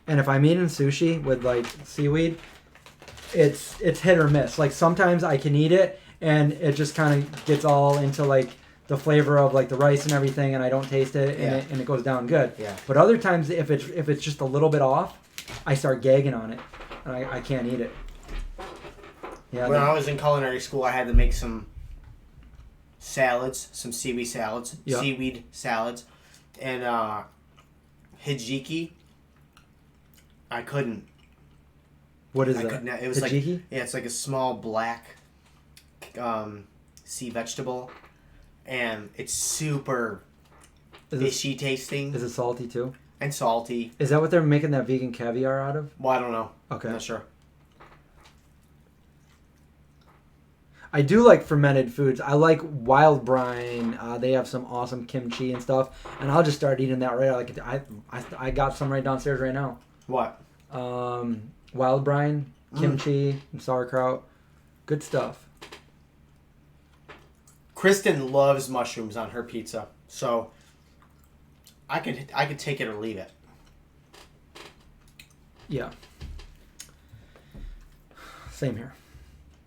And if I'm eating sushi with seaweed, it's hit or miss. Sometimes I can eat it, and it just kind of gets all into the flavor of the rice and everything, and I don't taste it, and it goes down good. Yeah. But other times, if it's just a little bit off, I start gagging on it, and I can't eat it. Yeah. When I was in culinary school, I had to make some salads, some seaweed salads, and hijiki. I couldn't. What is that? It was hijiki? It's like a small black sea vegetable, and it's super fishy tasting. Is it salty too? And salty. Is that what they're making that vegan caviar out of? Well, I don't know. Okay. I'm not sure. I do like fermented foods. I like Wild Brine. They have some awesome kimchi and stuff, and I'll just start eating that right. Like I got some right downstairs right now. What? Wild Brine, kimchi, and sauerkraut. Good stuff. Kristen loves mushrooms on her pizza, so I could take it or leave it. Yeah. Same here.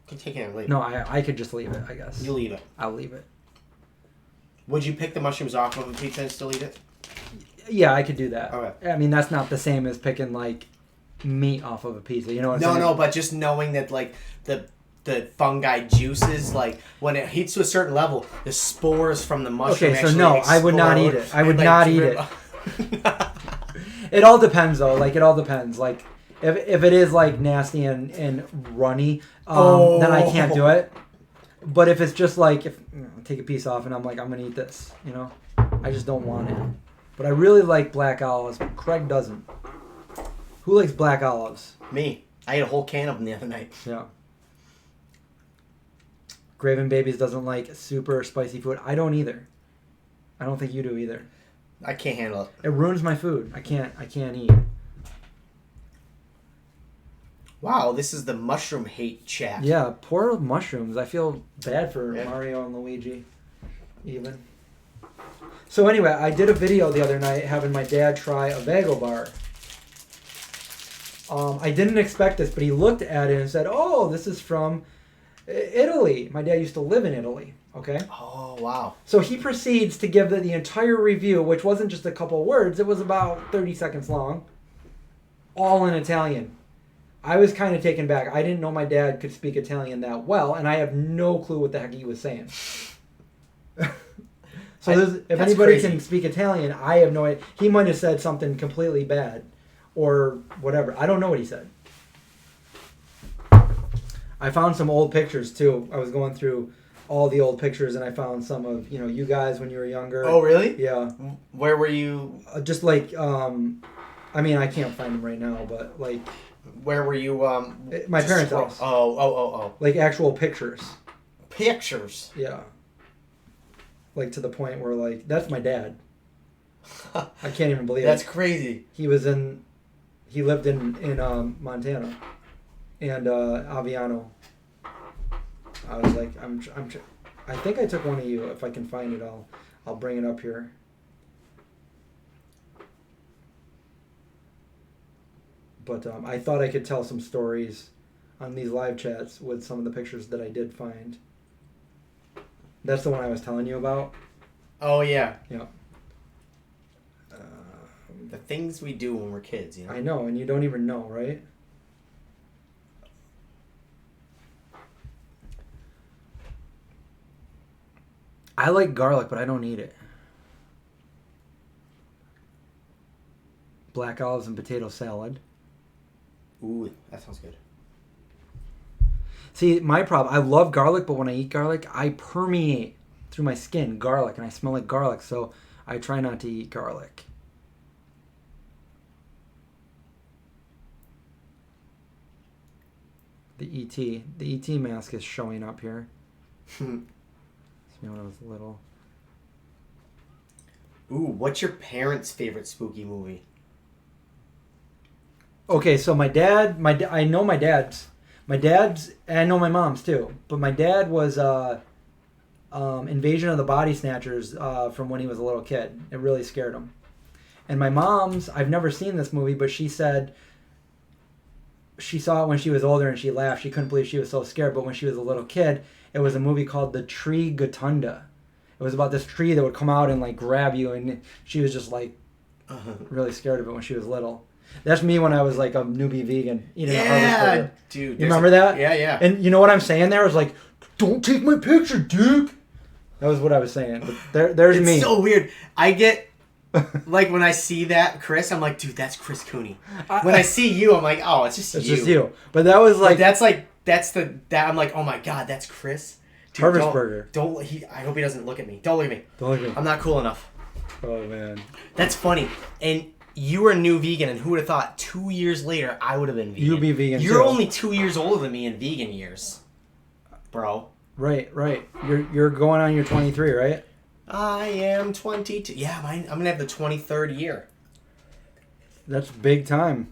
You can take it or leave it. No, I could just leave it, I guess. You leave it. I'll leave it. Would you pick the mushrooms off of a pizza and still eat it? Yeah, I could do that. Okay. I mean, that's not the same as picking, like, meat off of a pizza. You know what I'm saying? No, but just knowing that, like, the fungi juices, like, when it heats to a certain level, the spores from the mushroom Okay, so no, explode, I would not eat it. I would like, not eat it. It all depends, though. Like, it all depends. Like, if it is, like, nasty and runny, then I can't do it. But if it's just, like, if take a piece off and I'm like, I'm going to eat this, you know? I just don't want it. But I really like black olives. Craig doesn't. Who likes black olives? Me. I ate a whole can of them the other night. Yeah. Graven Babies doesn't like super spicy food. I don't either. I don't think you do either. I can't handle it. It ruins my food. I can't eat. Wow, this is the mushroom hate chat. Yeah, poor mushrooms. I feel bad for Mario and Luigi. Even. So anyway, I did a video the other night having my dad try a Vago bar. I didn't expect this, but he looked at it and said, "Oh, this is from Italy." My dad used to live in Italy. Okay. Oh, wow. So he proceeds to give the entire review, which wasn't just a couple words. It was about 30 seconds long, all in Italian. I was kind of taken back. I didn't know my dad could speak Italian that well, and I have no clue what the heck he was saying. So if anybody can speak Italian, I have no idea. He might have said something completely bad or whatever. I don't know what he said. I found some old pictures, too. I was going through all the old pictures, and I found some of, you guys when you were younger. Oh, really? Yeah. Where were you? Just like, I mean, I can't find them right now, but like... Where were you? My parents' house. Oh. Like actual pictures. Pictures? Yeah. Like to the point where, like, that's my dad. I can't even believe That's it. crazy. He lived in Montana. And Aviano. I was like, I think I took one of you. If I can find it, I'll bring it up here. But I thought I could tell some stories on these live chats with some of the pictures that I did find. That's the one I was telling you about. Oh, yeah. Yeah. The things we do when we're kids, you know? I know, and you don't even know, right? I like garlic, but I don't eat it. Black olives and potato salad. Ooh, that sounds good. See, my problem, I love garlic, but when I eat garlic, I permeate through my skin garlic, and I smell like garlic, so I try not to eat garlic. The ET mask is showing up here. It's me when I was little. Ooh, what's your parents' favorite spooky movie? Okay, so I know my dad's, and I know my mom's too. But my dad was Invasion of the Body Snatchers from when he was a little kid. It really scared him. And my mom's, I've never seen this movie, but she said she saw it when she was older and she laughed. She couldn't believe she was so scared. But when she was a little kid, it was a movie called The Tree Gotunda. It was about this tree that would come out and like grab you, and she was just like really scared of it when she was little. That's me when I was like a newbie vegan eating a harvest burger. Dude. You remember that? Yeah. And you know what I'm saying there? I was like, don't take my picture, Duke. That was what I was saying. But there's me. It's so weird. I get, like, when I see that, Chris, I'm like, dude, that's Chris Cooney. When I see you, I'm like, oh, it's just you. It's just you. But that was like... I'm like, oh my God, that's Chris. Dude, harvest burger. I hope he doesn't look at me. Don't look at me. Don't look at me. I'm not cool enough. Oh, man. That's funny. And you were a new vegan, and who would have thought 2 years later I would have been vegan? You'd be vegan, You're too. only 2 years older than me in vegan years, bro. Right. You're going on your 23, right? I am 22. Yeah, I'm going to have the 23rd year. That's big time.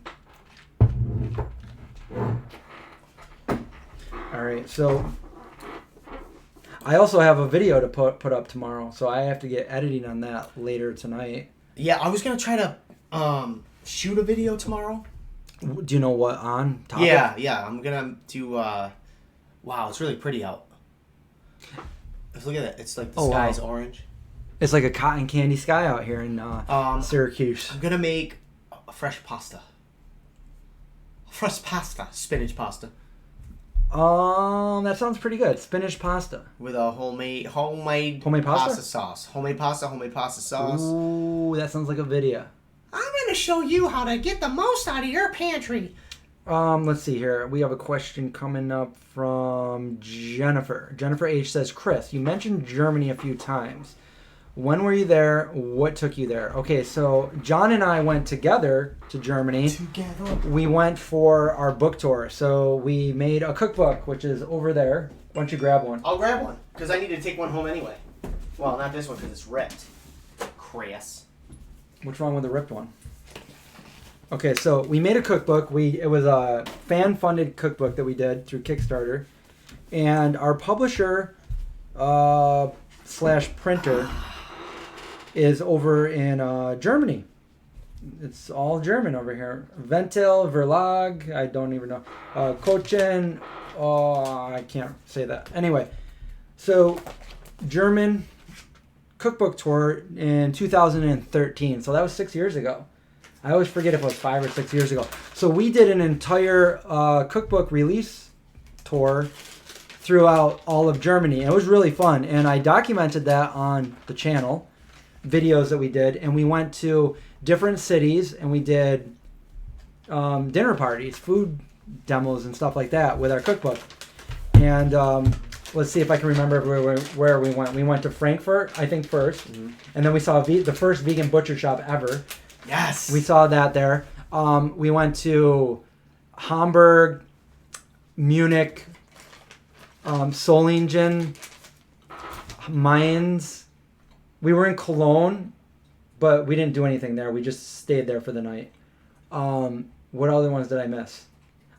All right, so I also have a video to put up tomorrow, so I have to get editing on that later tonight. Yeah, I was going to try to shoot a video tomorrow. Do you know what on topic? Yeah. I'm going to do... wow, it's really pretty out. Look at that. It's like the sky's orange. It's like a cotton candy sky out here in Syracuse. I'm going to make a fresh pasta. Spinach pasta. That sounds pretty good. Spinach pasta. With a homemade pasta sauce. Homemade pasta sauce. Ooh, that sounds like a video. I'm going to show you how to get the most out of your pantry. Let's see here. We have a question coming up from Jennifer. Jennifer H says, Chris, you mentioned Germany a few times. When were you there? What took you there? Okay, so John and I went together to Germany. We went for our book tour. So we made a cookbook, which is over there. Why don't you grab one? I'll grab one, because I need to take one home anyway. Well, not this one, because it's ripped. Crass. What's wrong with the ripped one? Okay, so we made a cookbook. It was a fan-funded cookbook that we did through Kickstarter. And our publisher / printer is over in Germany. It's all German over here. Ventil, Verlag, I don't even know. Kochen, I can't say that. Anyway, so German cookbook tour in 2013. So that was 6 years ago. I always forget if it was 5 or 6 years ago. So we did an entire cookbook release tour throughout all of Germany. It was really fun. And I documented that on the channel, videos that we did. And we went to different cities and we did dinner parties, food demos and stuff like that with our cookbook. And let's see if I can remember where we went. We went to Frankfurt, I think, first. Mm-hmm. And then we saw the first vegan butcher shop ever. Yes. We saw that there. We went to Hamburg, Munich, Solingen, Mainz. We were in Cologne, but we didn't do anything there. We just stayed there for the night. What other ones did I miss?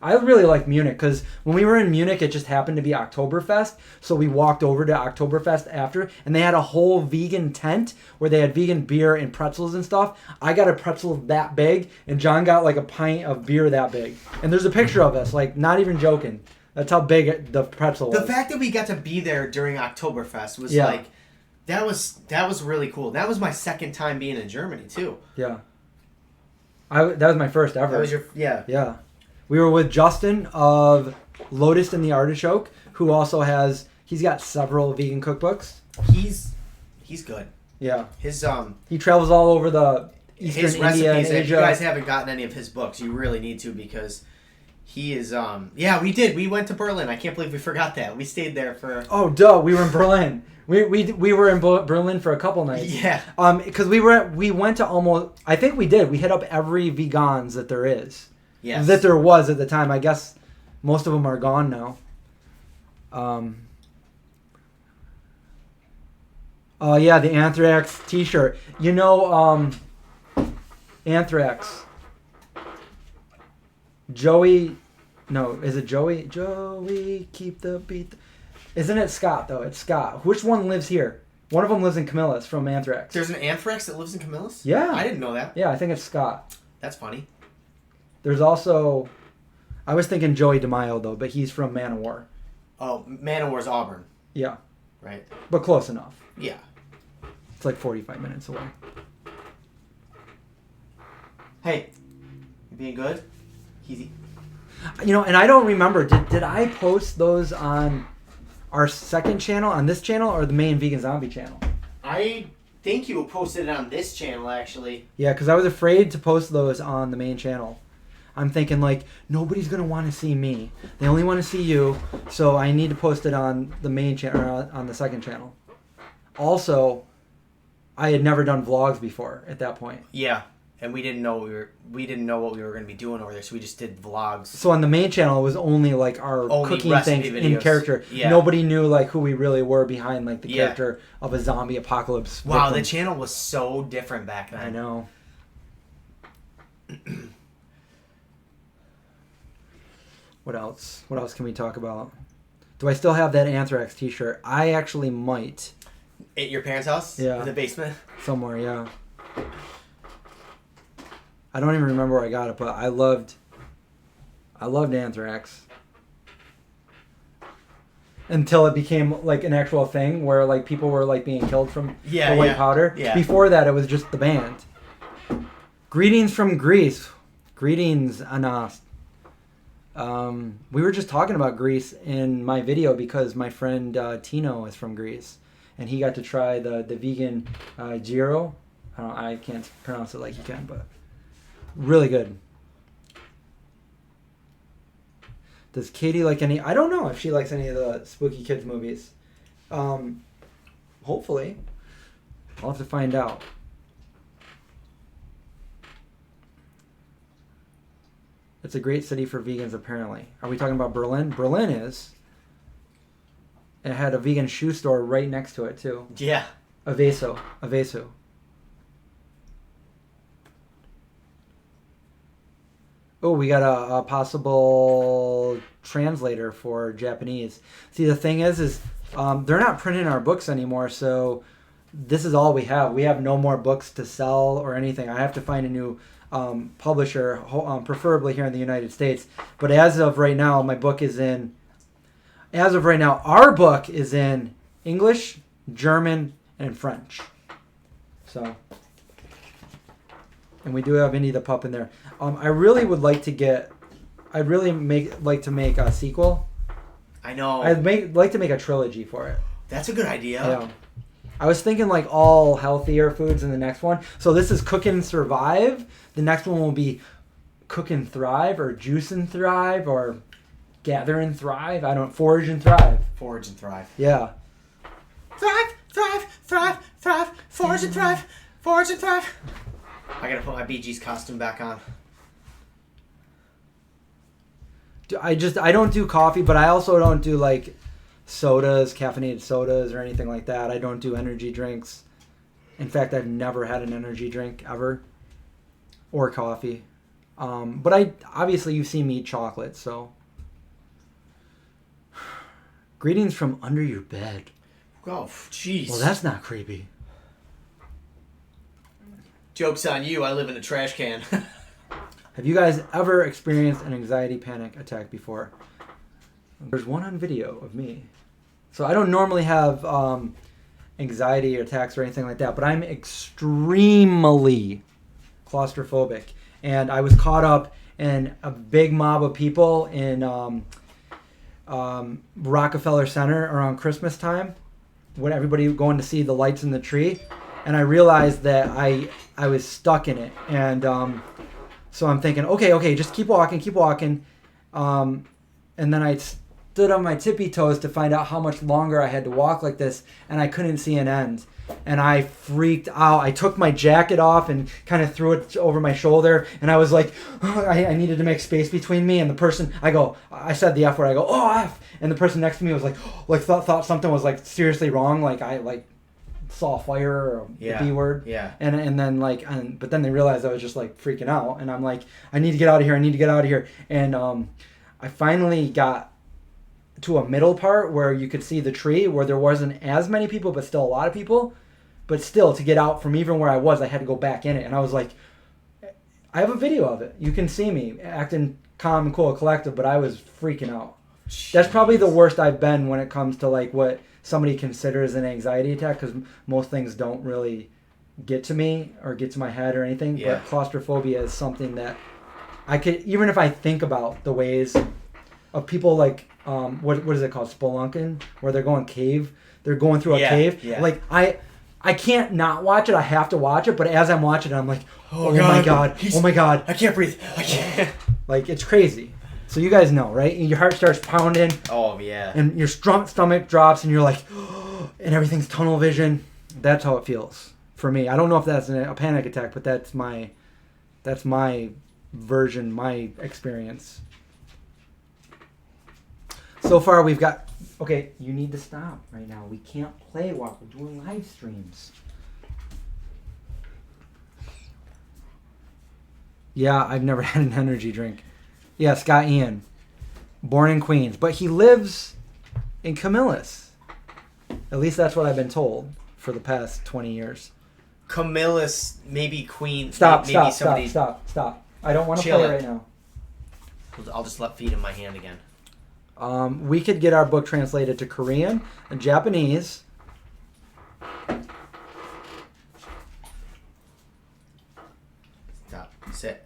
I really like Munich because when we were in Munich, it just happened to be Oktoberfest. So we walked over to Oktoberfest after, and they had a whole vegan tent where they had vegan beer and pretzels and stuff. I got a pretzel that big, and John got like a pint of beer that big. And there's a picture of us, like not even joking. That's how big the pretzel was. The fact that we got to be there during Oktoberfest was like, that was really cool. That was my second time being in Germany too. Yeah. That was my first ever. That was your Yeah. We were with Justin of Lotus and the Artichoke, who also he's got several vegan cookbooks. He's good. Yeah. He travels all over the Eastern India and Asia. If you guys haven't gotten any of his books, you really need to because he is we did. We went to Berlin. I can't believe we forgot that. We stayed there for we were in Berlin. We were in Berlin for a couple nights. Yeah. Because we went to almost, I think we did. We hit up every vegans that there is. Yes. That there was at the time. I guess most of them are gone now. The Anthrax t-shirt. You know, Anthrax. Joey, no, is it Joey? Joey, keep the beat. Isn't it Scott, though? It's Scott. Which one lives here? One of them lives in Camillus from Anthrax. There's an Anthrax that lives in Camillus? Yeah. I didn't know that. Yeah, I think it's Scott. That's funny. There's also, I was thinking Joey DeMaio, though, but he's from Manowar. Oh, Manowar's Auburn. Yeah. Right. But close enough. Yeah. It's like 45 minutes away. Hey, you being good? Easy. You know, and I don't remember, did I post those on our second channel, on this channel, or the main Vegan Zombie channel? I think you posted it on this channel, actually. Yeah, because I was afraid to post those on the main channel. I'm thinking, like, nobody's going to want to see me. They only want to see you, so I need to post it on the main channel, or on the second channel. Also, I had never done vlogs before at that point. Yeah. and we didn't know what we were going to be doing over there, so we just did vlogs. So on the main channel, it was only like our cooking things videos. In character. Yeah. Nobody knew like who we really were behind like the character of a zombie apocalypse. Wow, victim. The channel was so different back then. I know. What else? What else can we talk about? Do I still have that Anthrax t-shirt? I actually might. At your parents' house? Yeah. In the basement? Somewhere, yeah. I don't even remember where I got it, but I loved Anthrax. Until it became like an actual thing where like people were like being killed from the white powder. Yeah. Before that, it was just the band. Greetings from Greece. Greetings, Anas. We were just talking about Greece in my video because my friend Tino is from Greece, and he got to try the vegan gyro. I can't pronounce it like you can, but really good. Does Katie like any? I don't know if she likes any of the Spooky Kids movies. Hopefully, I'll have to find out. It's a great city for vegans, apparently. Are we talking about Berlin? Berlin is. It had a vegan shoe store right next to it, too. Yeah. Aveso. Oh, we got a possible translator for Japanese. See, the thing is they're not printing our books anymore, so this is all we have. We have no more books to sell or anything. I have to find a new publisher, preferably here in the United States. But as of right now, our book is in English, German, and French. So, and we do have Indy the Pup in there. I really would like to make a sequel. I know. I'd like to make a trilogy for it. That's a good idea. Yeah. I was thinking like all healthier foods in the next one. So this is Cook and Survive. The next one will be Cook and Thrive, or Juice and Thrive, or Gather and Thrive. I don't Forage and Thrive. Forage and Thrive. Yeah. Thrive. Forage and Thrive. Forage and Thrive. I gotta put my Bee Gees costume back on. I don't do coffee, but I also don't do like sodas, caffeinated sodas, or anything like that. I don't do energy drinks. In fact, I've never had an energy drink ever, or coffee. But obviously you've seen me eat chocolate, so. Greetings from under your bed. Oh, jeez. Well, that's not creepy. Joke's on you. I live in a trash can. Have you guys ever experienced an anxiety panic attack before? There's one on video of me. So I don't normally have anxiety attacks or anything like that, but I'm extremely claustrophobic. And I was caught up in a big mob of people in Rockefeller Center around Christmas time, when everybody was going to see the lights in the tree. And I realized that I was stuck in it. And so I'm thinking, okay, just keep walking. And then I stood on my tippy toes to find out how much longer I had to walk like this, and I couldn't see an end. And I freaked out. I took my jacket off and kind of threw it over my shoulder, and I was like, I needed to make space between me and the person. I said the F word. I go, oh, F. And the person next to me was like thought something was like seriously wrong. Like I saw fire or the B word. Yeah. And then but then they realized I was just like freaking out, and I'm like, I need to get out of here. And I finally got to a middle part where you could see the tree, where there wasn't as many people, but still a lot of people. But still, to get out from even where I was, I had to go back in it. And I was like, I have a video of it. You can see me acting calm and cool and collective, but I was freaking out. Jeez. That's probably the worst I've been when it comes to like what somebody considers an anxiety attack, because most things don't really get to me or get to my head or anything. Yeah. But claustrophobia is something that I could, even if I think about the ways of people like, what is it called, spelunking, where they're going through a cave. Yeah. Like I can't not watch it. I have to watch it. But as I'm watching it, I'm like, oh my god, I can't breathe. I can't. Like, it's crazy. So you guys know, right? Your heart starts pounding. Oh yeah. And your stomach drops, and you're like, and everything's tunnel vision. That's how it feels for me. I don't know if that's a panic attack, but that's my That's my version, my experience. So far, we've got... Okay, you need to stop right now. We can't play while we're doing live streams. Yeah, I've never had an energy drink. Yeah, Scott Ian. Born in Queens. But he lives in Camillus. At least that's what I've been told for the past 20 years. Camillus, maybe Queens. Stop. Maybe Stop. I don't want to play right now. I'll just let feed in my hand again. We could get our book translated to Korean and Japanese. Stop. Sit.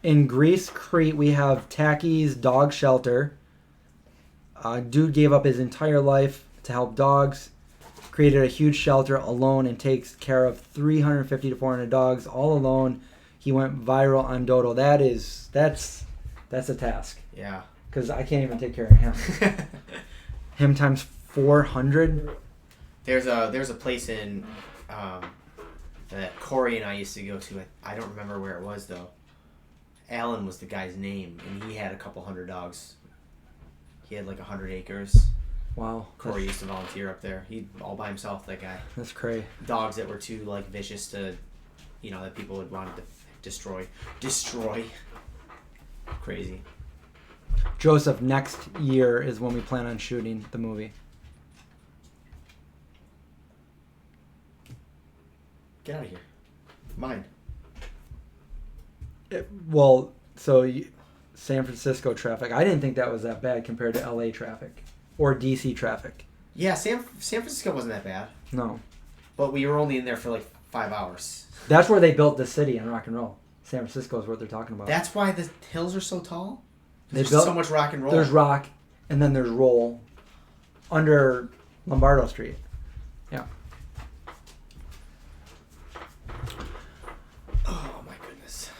In Greece, Crete, we have Taki's Dog Shelter. Dude gave up his entire life to help dogs. Created a huge shelter alone and takes care of 350 to 400 dogs all alone. He went viral on Dodo. That's a task. Yeah. Because I can't even take care of him. Him times 400. There's a place in that Corey and I used to go to. I don't remember where it was though. Alan was the guy's name, and he had a couple hundred dogs. He had like 100 acres. Wow. Corey used to volunteer up there. He all by himself, that guy. That's crazy. Dogs that were too like vicious to, that people would want to destroy. Crazy. Joseph, next year is when we plan on shooting the movie. Get out of here. Mine. San Francisco traffic. I didn't think that was that bad compared to LA traffic or DC traffic. Yeah, San Francisco wasn't that bad. No. But we were only in there for like 5 hours. That's where they built the city in rock and roll. San Francisco is what they're talking about. That's why the hills are so tall? There's so much rock and roll. There's rock, and then there's roll under Lombardo Street. Yeah. Oh my goodness.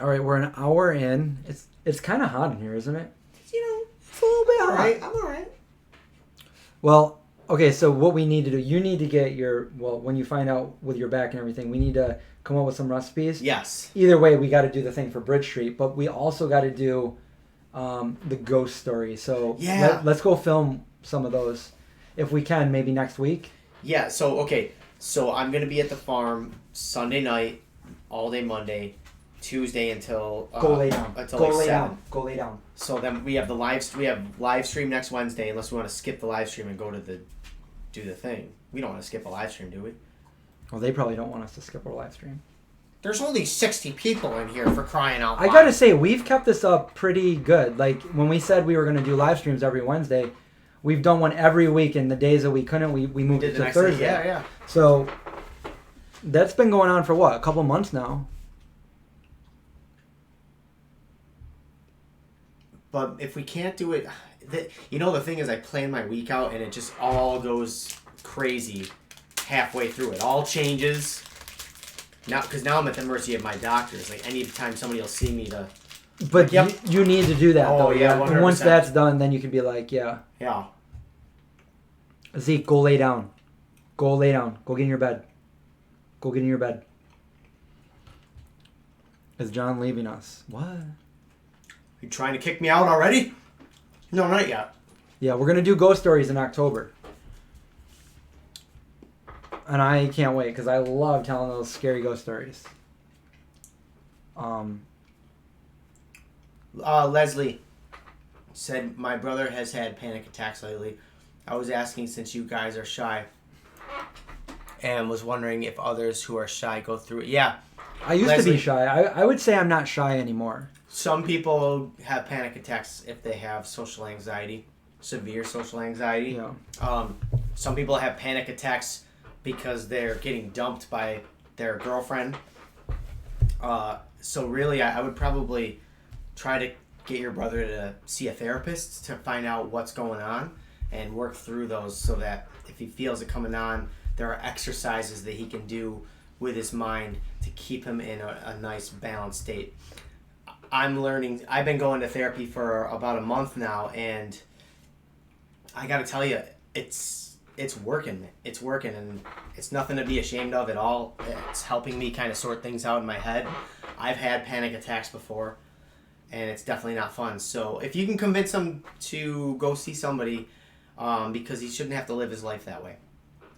All right, we're an hour in. It's kind of hot in here, isn't it? It's a little bit hot. Right, I'm all right. Well, okay, so what we need to do, you need to get when you find out with your back and everything, we need to come up with some recipes. Yes. Either way, we got to do the thing for Bridge Street, but we also got to do the ghost story. So yeah. Let's go film some of those. If we can, maybe next week. Yeah, so, okay. So I'm going to be at the farm Sunday night, all day Monday, Tuesday until... Go lay down. Until go like lay 7. down. Go lay down. So then we have live stream next Wednesday, unless we want to skip the live stream and go to do the thing. We don't want to skip a live stream, do we? Well, they probably don't want us to skip our live stream. There's only 60 people in here for crying out loud. I gotta say, we've kept this up pretty good. Like, when we said we were going to do live streams every Wednesday, we've done one every week, and the days that we couldn't, we moved it to Thursday. Day. Yeah. So, that's been going on for what, a couple months now? But if we can't do it... the thing is, I plan my week out, and it just all goes crazy halfway through. It all changes... Because now I'm at the mercy of my doctors. Like, anytime somebody will see me to... But you need to do that, though. Yeah, 100%. And once that's done, then you can be like, yeah. Yeah. Zeke, go lay down. Go lay down. Go get in your bed. Go get in your bed. Is John leaving us? What? You trying to kick me out already? No, not yet. Yeah, we're going to do ghost stories in October. And I can't wait because I love telling those scary ghost stories. Leslie said, my brother has had panic attacks lately. I was asking, since you guys are shy, and was wondering if others who are shy go through it. Yeah. I used to be shy. I would say I'm not shy anymore. Some people have panic attacks if they have social anxiety, severe social anxiety. Yeah. Some people have panic attacks because they're getting dumped by their girlfriend. So really, I would probably try to get your brother to see a therapist to find out what's going on and work through those, so that if he feels it coming on, there are exercises that he can do with his mind to keep him in a nice balanced state. I've been going to therapy for about a month now, and I gotta tell you, it's working. It's working, and it's nothing to be ashamed of at all. It's helping me kind of sort things out in my head. I've had panic attacks before, and it's definitely not fun. So if you can convince him to go see somebody, because he shouldn't have to live his life that way.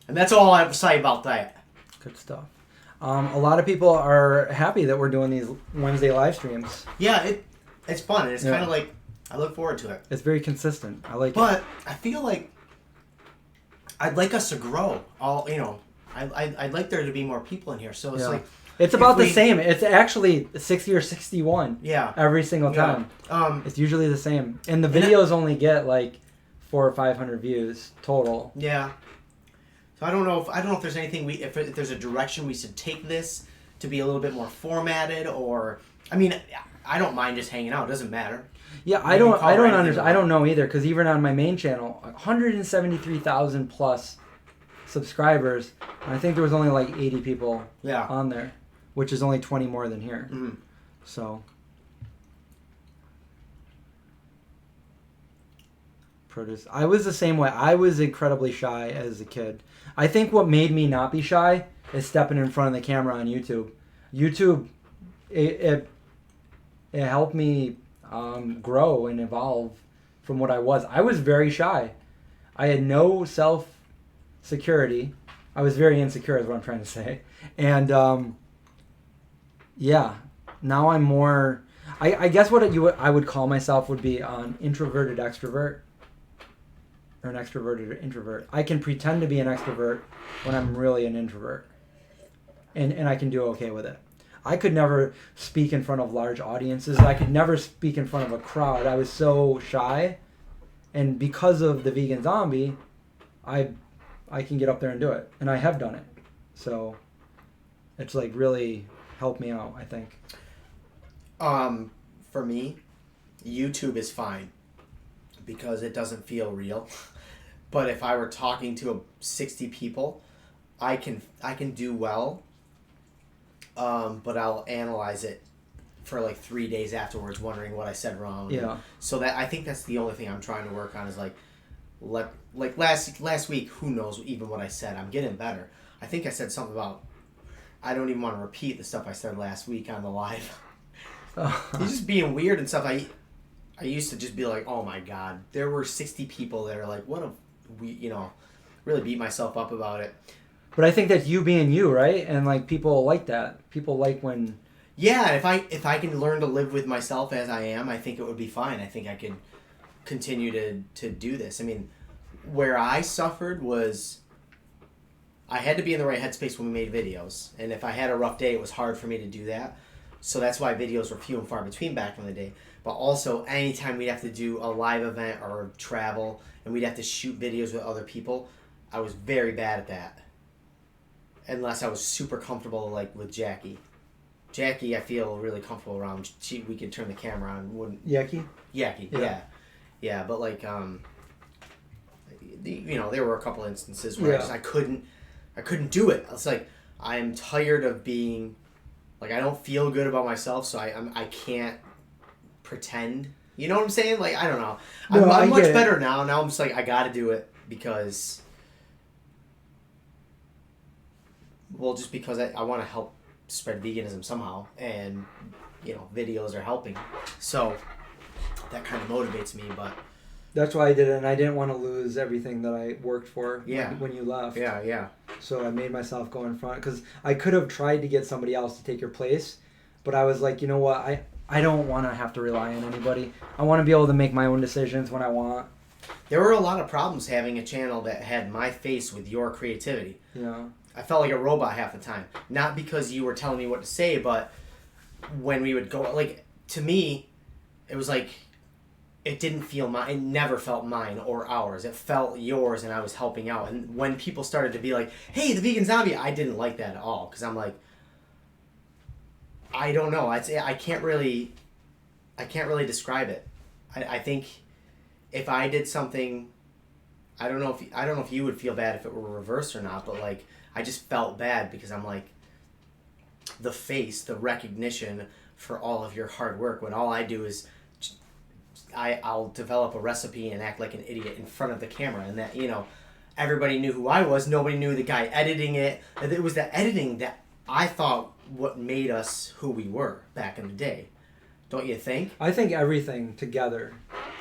And that's all I have to say about that. Good stuff. A lot of people are happy that we're doing these Wednesday live streams. Yeah, it's fun, and it's kind of like, I look forward to it. It's very consistent. I like it. But I feel like I'd like us to grow. I'd like there to be more people in here. So it's like... It's about the same. It's actually 60 or 61 every single time. It's usually the same. And the videos only get like 400 or 500 views total. Yeah. So I don't know if there's anything if there's a direction we should take this to be a little bit more formatted, or I mean, I don't mind just hanging out. It doesn't matter. Yeah, I don't understand. I don't know either, because even on my main channel, 173,000 plus subscribers, and I think there was only like 80 people on there, which is only 20 more than here. Mm-hmm. So produce. I was the same way. I was incredibly shy as a kid. I think what made me not be shy is stepping in front of the camera on YouTube. YouTube, it helped me grow and evolve from what I was. I was very shy. I had no self-security. I was very insecure is what I'm trying to say. And now I'm more... I guess what I would call myself would be an introverted extrovert. Or an extroverted introvert. I can pretend to be an extrovert when I'm really an introvert. And I can do okay with it. I could never speak in front of large audiences. I could never speak in front of a crowd. I was so shy. And because of the Vegan Zombie, I can get up there and do it. And I have done it. So it's like really helped me out, I think. For me, YouTube is fine because it doesn't feel real. But if I were talking to 60 people, I can do well. But I'll analyze it for like 3 days afterwards, wondering what I said wrong. Yeah. So that I think that's the only thing I'm trying to work on is like last week. Who knows even what I said? I'm getting better. I think I said something about. I don't even want to repeat the stuff I said last week on the live. He's just being weird and stuff. I used to just be like, oh my god, there were 60 people that are like, what a really beat myself up about it. But I think that's you being you, right? And like people like that. People like when... Yeah, if I can learn to live with myself as I am, I think it would be fine. I think I could continue to do this. I mean, where I suffered was I had to be in the right headspace when we made videos. And if I had a rough day, it was hard for me to do that. So that's why videos were few and far between back in the day. But also, anytime we'd have to do a live event or travel, and we'd have to shoot videos with other people, I was very bad at that. Unless I was super comfortable, like with Jackie. Jackie, I feel really comfortable around. We could turn the camera on. Wouldn't Yaki? Yaki, yeah. But like, there were a couple instances where I couldn't do it. It's like I'm tired of being, like I don't feel good about myself, so I can't pretend. You know what I'm saying? Like I don't know. I'm much better now. Now I'm just like I got to do it because. Well, just because I want to help spread veganism somehow, and videos are helping, so that kind of motivates me. But that's why I did it, and I didn't want to lose everything that I worked for. When you left. Yeah. So I made myself go in front because I could have tried to get somebody else to take your place, but I was like, you know what, I don't want to have to rely on anybody. I want to be able to make my own decisions when I want. There were a lot of problems having a channel that had my face with your creativity. Yeah. I felt like a robot half the time. Not because you were telling me what to say, but when we would go, like, to me, it was like, it didn't feel mine. It never felt mine or ours. It felt yours, and I was helping out. And when people started to be like, hey, the Vegan Zombie, I didn't like that at all. Because I'm like, I don't know. I can't really describe it. I think if I did something, I don't know if you would feel bad if it were reversed or not, but like, I just felt bad because I'm like, the recognition for all of your hard work when all I do is I'll develop a recipe and act like an idiot in front of the camera, and that, you know, everybody knew who I was. Nobody knew the guy editing it. It was the editing that I thought what made us who we were back in the day. Don't you think? I think everything together.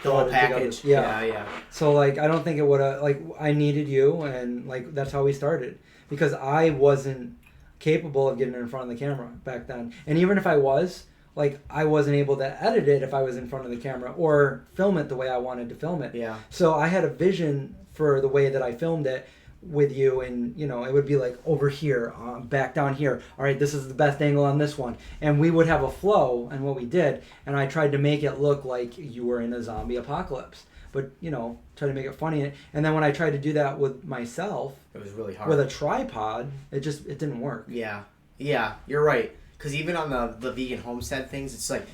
The whole package. Yeah. So, like, I don't think it would have, like, I needed you, and, like, that's how we started. Because I wasn't capable of getting in front of the camera back then. And even if I was, like, I wasn't able to edit it if I was in front of the camera or film it the way I wanted to film it. Yeah. So I had a vision for the way that I filmed it with you, and, you know, it would be like over here, back down here. All right, this is the best angle on this one. And we would have a flow and what we did, and I tried to make it look like you were in a zombie apocalypse. But, you know, try to make it funny. And then when I tried to do that with myself, it was really hard. With a tripod, it didn't work. Yeah, you're right. Because even on the vegan homestead things, it's like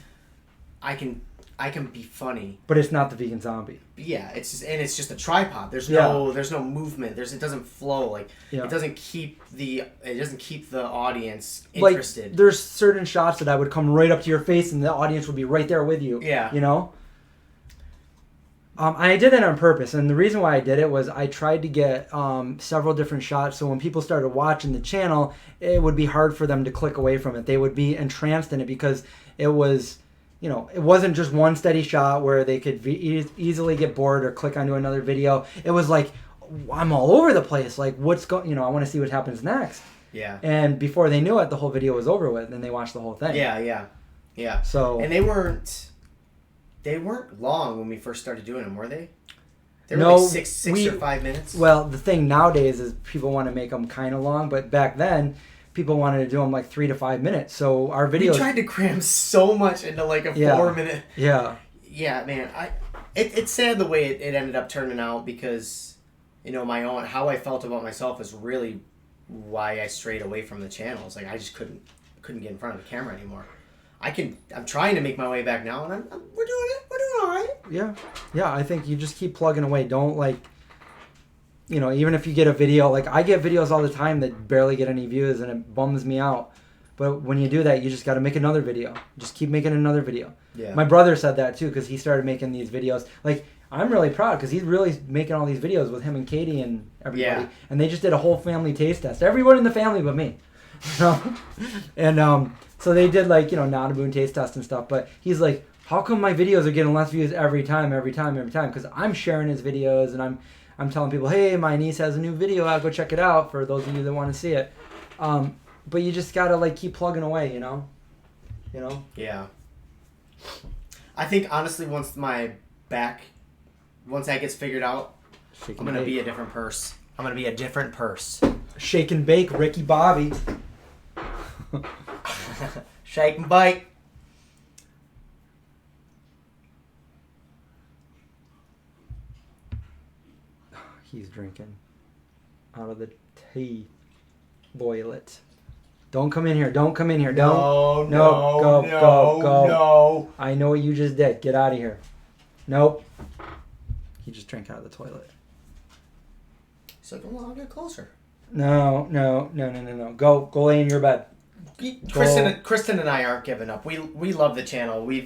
I can be funny, but it's not the vegan zombie. Yeah, it's just a tripod. There's no movement. It doesn't flow. Like it doesn't keep the audience interested. Like, there's certain shots that I would come right up to your face and the audience would be right there with you. Yeah, you know. I did it on purpose, and the reason why I did it was I tried to get several different shots, so when people started watching the channel, it would be hard for them to click away from it. They would be entranced in it because it was, you know, it wasn't just one steady shot where they could easily get bored or click onto another video. It was like, I'm all over the place. Like, you know, I want to see what happens next. Yeah. And before they knew it, the whole video was over with, and they watched the whole thing. Yeah. So. And they weren't long when we first started doing them, were they? They were no, like six or 5 minutes. Well, the thing nowadays is people want to make them kind of long, but back then, people wanted to do them like 3 to 5 minutes. So our videos. We tried to cram so much into like a 4 minute. Yeah. Yeah, man. It's sad the way it ended up turning out because, you know, how I felt about myself is really why I strayed away from the channel. It's like I just couldn't get in front of the camera anymore. I'm trying to make my way back now, and we're doing it. We're doing all right. Yeah. I think you just keep plugging away. Don't, like, you know, even if you get a video, like I get videos all the time that barely get any views, and it bums me out. But when you do that, you just got to make another video. Just keep making another video. Yeah. My brother said that too because he started making these videos. Like, I'm really proud because he's really making all these videos with him and Katie and everybody. Yeah. And they just did a whole family taste test. Everyone in the family but me. So they did, like, you know, Nonaboon taste test and stuff. But he's like, how come my videos are getting less views every time? Because I'm sharing his videos and I'm telling people, hey, my niece has a new video out. Go check it out for those of you that want to see it. But you just got to, like, keep plugging away, you know? Yeah. I think, honestly, once that gets figured out, I'm going to be a different purse. Shake and bake, Ricky Bobby. Shake and bake. He's drinking out of the tea. Boil it. Don't come in here. Don't. No. Go. I know what you just did. Get out of here. Nope. He just drank out of the toilet. He's like, well, I'll get closer. No. Go lay in your bed. Kristen and I aren't giving up. We love the channel. We've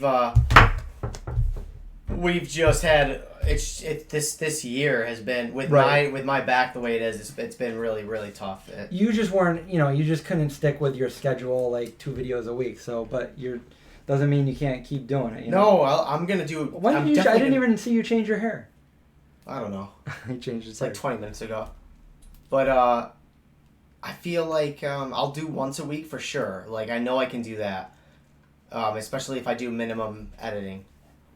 just had this year has been with my back the way it is. It's been really, really tough. You just weren't, you just couldn't stick with your schedule, like 2 videos a week. So, but doesn't mean you can't keep doing it. No, I'm gonna do. When did I didn't even see you change your hair. I don't know. He changed his hair. Like 20 minutes ago, but I feel like I'll do once a week for sure. Like, I know I can do that, especially if I do minimum editing.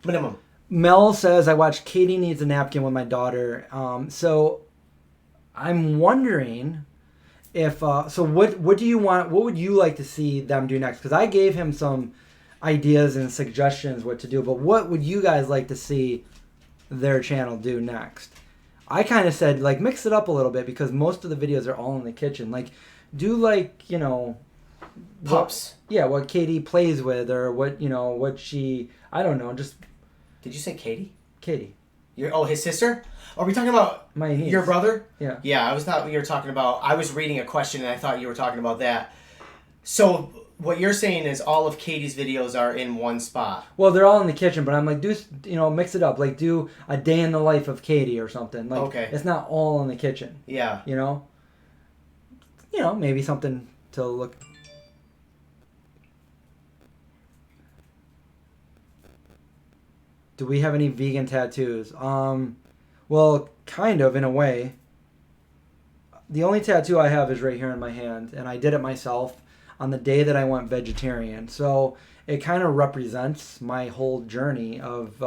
Minimum. Mel says, I watched Katie Needs a Napkin with my daughter. So I'm wondering if... so what do you want... What would you like to see them do next? Because I gave him some ideas and suggestions what to do. But what would you guys like to see their channel do next? I kind of said, like, mix it up a little bit because most of the videos are all in the kitchen. Like, do, like, pups. What Katie plays with or what she... I don't know, just... Did you say Katie? Katie. His sister? Are we talking about my niece? Your brother? Yeah. Yeah, I thought you were talking about... I was reading a question and I thought you were talking about that. So, what you're saying is all of Katie's videos are in one spot. Well, they're all in the kitchen, but I'm like, mix it up. Like, do a day in the life of Katie or something. Like, okay. It's not all in the kitchen. Yeah. Maybe something to look. Do we have any vegan tattoos? Well, kind of, in a way. The only tattoo I have is right here in my hand, and I did it myself on the day that I went vegetarian. So it kind of represents my whole journey of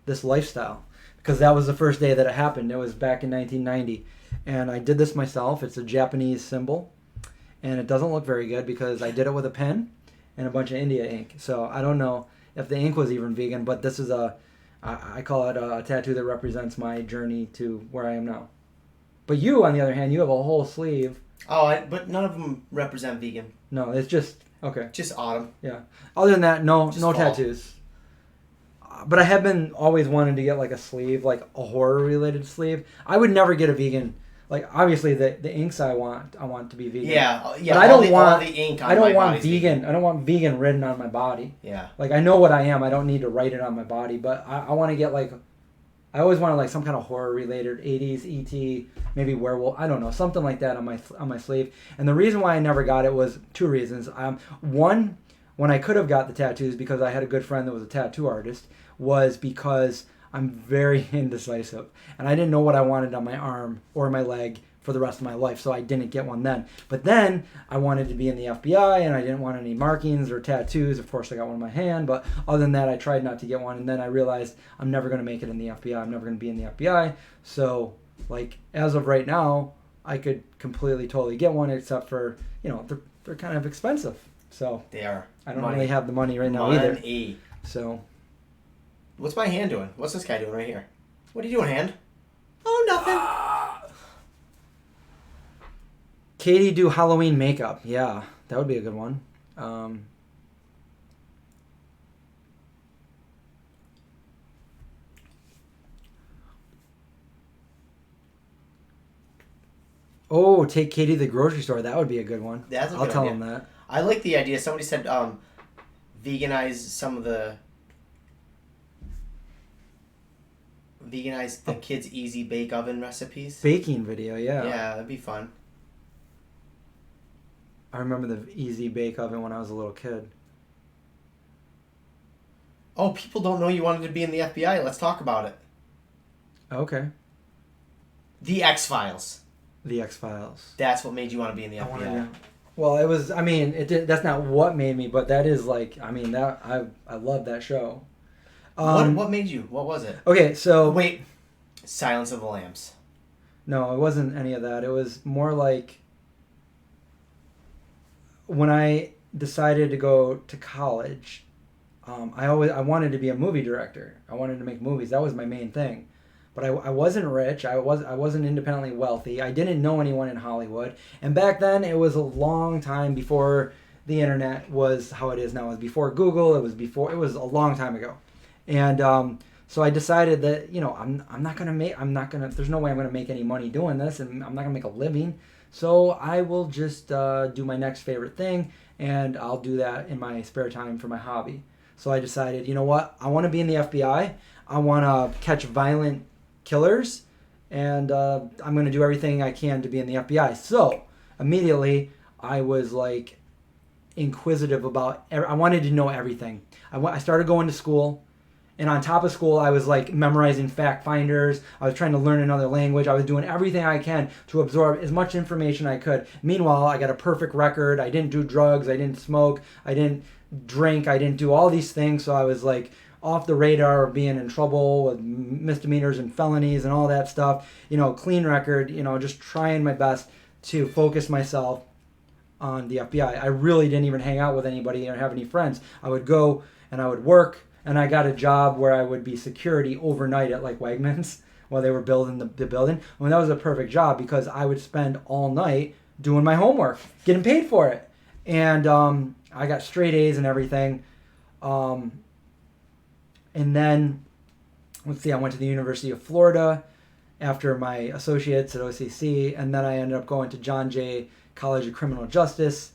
this lifestyle, because that was the first day that it happened. It was back in 1990, and I did this myself. It's a Japanese symbol, and it doesn't look very good because I did it with a pen and a bunch of India ink. So I don't know if the ink was even vegan, but this is I call it a tattoo that represents my journey to where I am now. But you, on the other hand, you have a whole sleeve. Oh, but none of them represent vegan. No, it's just, okay. Just autumn. Yeah. Other than that, no fall. tattoos. But I have been always wanting to get like a sleeve, like a horror-related sleeve. I would never get a vegan. Like, obviously, the inks I want to be vegan. Yeah. But I don't want all the ink on I don't my want body's vegan. I don't want vegan written on my body. Yeah. Like, I know what I am. I don't need to write it on my body. But I want to get like, I always wanted like some kind of horror-related 80s ET, maybe werewolf. I don't know, something like that on my sleeve. And the reason why I never got it was two reasons. One, when I could have got the tattoos because I had a good friend that was a tattoo artist, was because I'm very indecisive. And I didn't know what I wanted on my arm or my leg for the rest of my life, so I didn't get one then. But then I wanted to be in the FBI, and I didn't want any markings or tattoos. Of course, I got one in my hand, but other than that, I tried not to get one. And then I realized I'm never going to make it in the FBI. I'm never going to be in the FBI. So, like, as of right now, I could completely, totally get one, except for, they're kind of expensive. So they are. I don't really have the money right now either. So, what's my hand doing? What's this guy doing right here? What are you doing, hand? Oh, nothing. Katie do Halloween makeup. Yeah, that would be a good one. Take Katie to the grocery store. That would be a good one. That's a good I'll tell idea. him that. I like the idea. Somebody said veganize the kids' easy bake oven recipes. Baking video, yeah. Yeah, that'd be fun. I remember the easy bake oven when I was a little kid. Oh, people don't know you wanted to be in the FBI. Let's talk about it. Okay. The X-Files. The X-Files. That's what made you want to be in the FBI. Well, it was, that's not what made me, but that is like, that I love that show. What made you? What was it? Okay, so... Wait. Silence of the Lambs. No, it wasn't any of that. It was more like... When I decided to go to college, I wanted to be a movie director. I wanted to make movies. That was my main thing. But I wasn't rich. I wasn't independently wealthy. I didn't know anyone in Hollywood. And back then, it was a long time before the internet was how it is now. It was before Google. It was a long time ago. And so I decided that, there's no way I'm going to make any money doing this, and I'm not going to make a living. So I will just do my next favorite thing, and I'll do that in my spare time for my hobby. So I decided, you know what? I want to be in the FBI. I want to catch violent killers, and I'm going to do everything I can to be in the FBI. So immediately I was like inquisitive about, I wanted to know everything. I started going to school. And on top of school, I was like memorizing fact finders. I was trying to learn another language. I was doing everything I can to absorb as much information I could. Meanwhile, I got a perfect record. I didn't do drugs. I didn't smoke. I didn't drink. I didn't do all these things. So I was like off the radar of being in trouble with misdemeanors and felonies and all that stuff. Clean record, just trying my best to focus myself on the FBI. I really didn't even hang out with anybody or have any friends. I would go and I would work. And I got a job where I would be security overnight at like Wegmans while they were building the building. That was a perfect job because I would spend all night doing my homework, getting paid for it. And I got straight A's and everything. And then, I went to the University of Florida after my associates at OCC. And then I ended up going to John Jay College of Criminal Justice.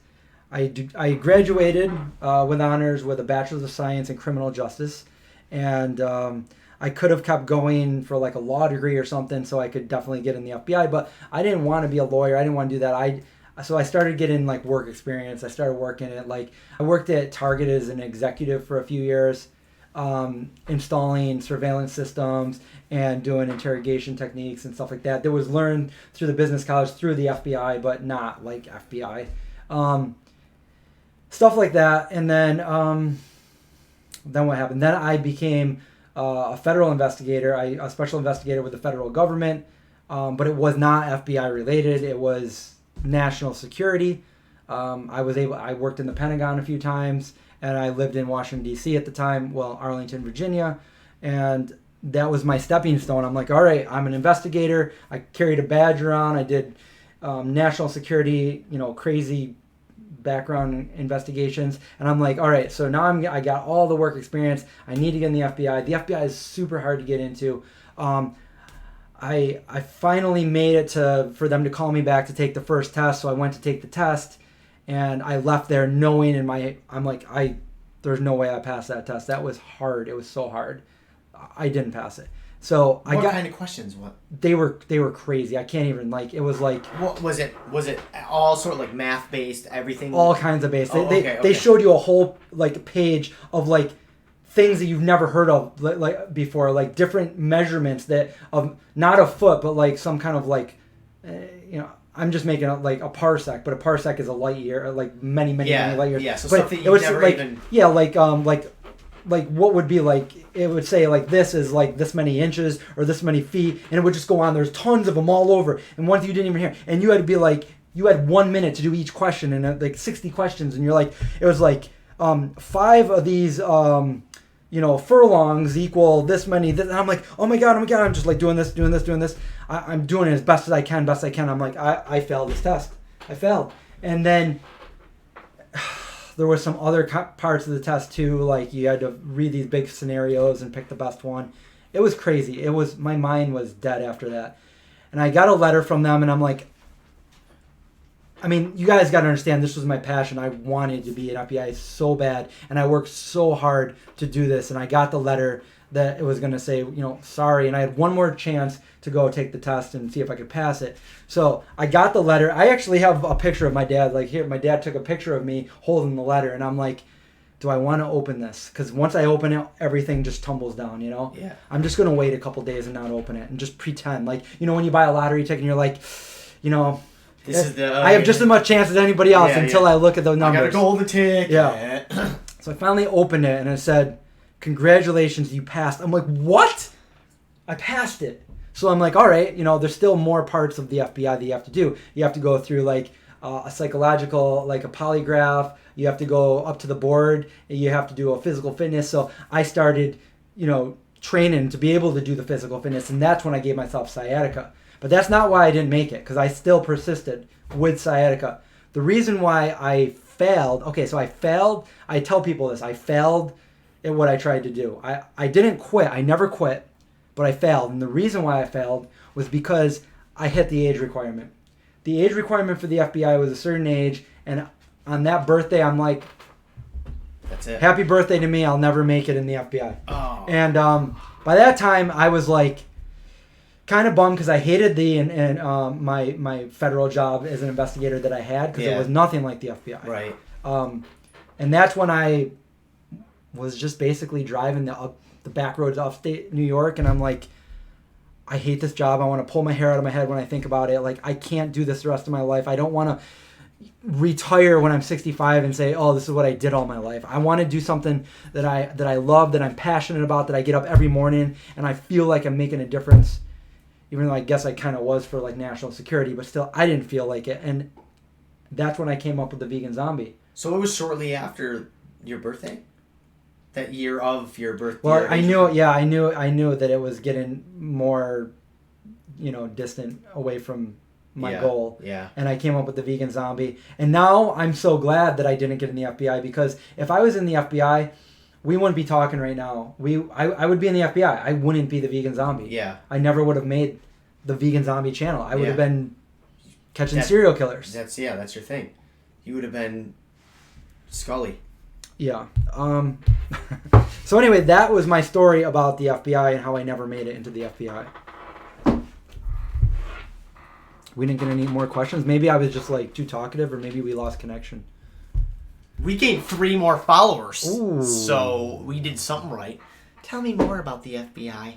I graduated with honors with a bachelor's of science in criminal justice, and I could have kept going for like a law degree or something, so I could definitely get in the FBI. But I didn't want to be a lawyer. I didn't want to do that. So I started getting like work experience. I started working at I worked at Target as an executive for a few years, installing surveillance systems and doing interrogation techniques and stuff like that. That was learned through the business college, through the FBI, but not like FBI. Stuff like that. And then what happened? Then I became a federal investigator, a special investigator with the federal government, but it was not FBI related. It was national security. I worked in the Pentagon a few times, and I lived in Washington, D.C. at the time, Arlington, Virginia, and that was my stepping stone. I'm like, all right, I'm an investigator. I carried a badge around. I did national security, crazy background investigations, and I'm like, all right, so now I got all the work experience. I need to get in the FBI. The FBI is super hard to get into. I finally made it for them to call me back to take the first test, so I went to take the test, and I left there knowing there's no way I passed that test. That was hard. It was so hard. I didn't pass it. So what kind of questions? What they were crazy. I can't even it was like. What was it? Was it all sort of like math based? Everything. All kinds of based. They showed you a whole page of things that you've never heard of before, like different measurements of not a foot, but some kind of I'm just making up a parsec, but a parsec is a light year, many light years. Yeah, so but stuff that you never even. Yeah, what would be it would say this is this many inches or this many feet, and it would just go on. There's tons of them all over, and ones you didn't even hear, and you had to be you had 1 minute to do each question, and 60 questions, and you're it was 5 of these furlongs equal this many. And I'm like, oh my god, I'm just doing this. I'm doing it as best as I can. I'm like, I failed this test. I failed, and then there was some other parts of the test too, you had to read these big scenarios and pick the best one. It was crazy. My mind was dead after that. And I got a letter from them, and I'm like, you guys got to understand, this was my passion. I wanted to be an FBI so bad, and I worked so hard to do this, and I got the letter that it was going to say, sorry, and I had one more chance to go take the test and see if I could pass it. So I got the letter. I actually have a picture of my dad. Here, my dad took a picture of me holding the letter, and I'm like, do I want to open this? Because once I open it, everything just tumbles down, Yeah. I'm just going to wait a couple days and not open it and just pretend. When you buy a lottery ticket and you're like, I have just as much chance as anybody else until I look at the numbers. I got a golden ticket. Yeah. So I finally opened it, and it said, congratulations, you passed. I'm like, what? I passed it. So I'm like, all right, there's still more parts of the FBI that you have to do. You have to go through a psychological, a polygraph. You have to go up to the board. You have to do a physical fitness. So I started, training to be able to do the physical fitness, and that's when I gave myself sciatica. But that's not why I didn't make it, because I still persisted with sciatica. The reason why I failed, I tell people this, I failed at what I tried to do. I didn't quit. I never quit. But I failed, and the reason why I failed was because I hit the age requirement. The age requirement for the FBI was a certain age, and on that birthday, I'm like, that's it. Happy birthday to me, I'll never make it in the FBI. Oh. And by that time, I was kind of bummed because I hated my federal job as an investigator that I had, because it was nothing like the FBI. Right. And that's when I was just basically driving the back roads of upstate New York, and I'm like, I hate this job. I want to pull my hair out of my head when I think about it. I can't do this the rest of my life. I don't want to retire when I'm 65 and say, oh, this is what I did all my life. I want to do something that I love, that I'm passionate about, that I get up every morning and I feel like I'm making a difference, even though I guess I kind of was for national security, but still I didn't feel like it. And that's when I came up with the vegan zombie. So it was shortly after your birthday? That year of your birthday? Well, I knew that it was getting more, distant away from my goal. Yeah. And I came up with the vegan zombie. And now I'm so glad that I didn't get in the FBI, because if I was in the FBI, we wouldn't be talking right now. I would be in the FBI. I wouldn't be the vegan zombie. Yeah. I never would have made the vegan zombie channel. I would have been catching serial killers. That's your thing. You would have been Scully. Yeah. So anyway, that was my story about the FBI and how I never made it into the FBI. We didn't get any more questions. Maybe I was just like too talkative, or maybe we lost connection. We gained 3 more followers. Ooh. So we did something right. Tell me more about the FBI.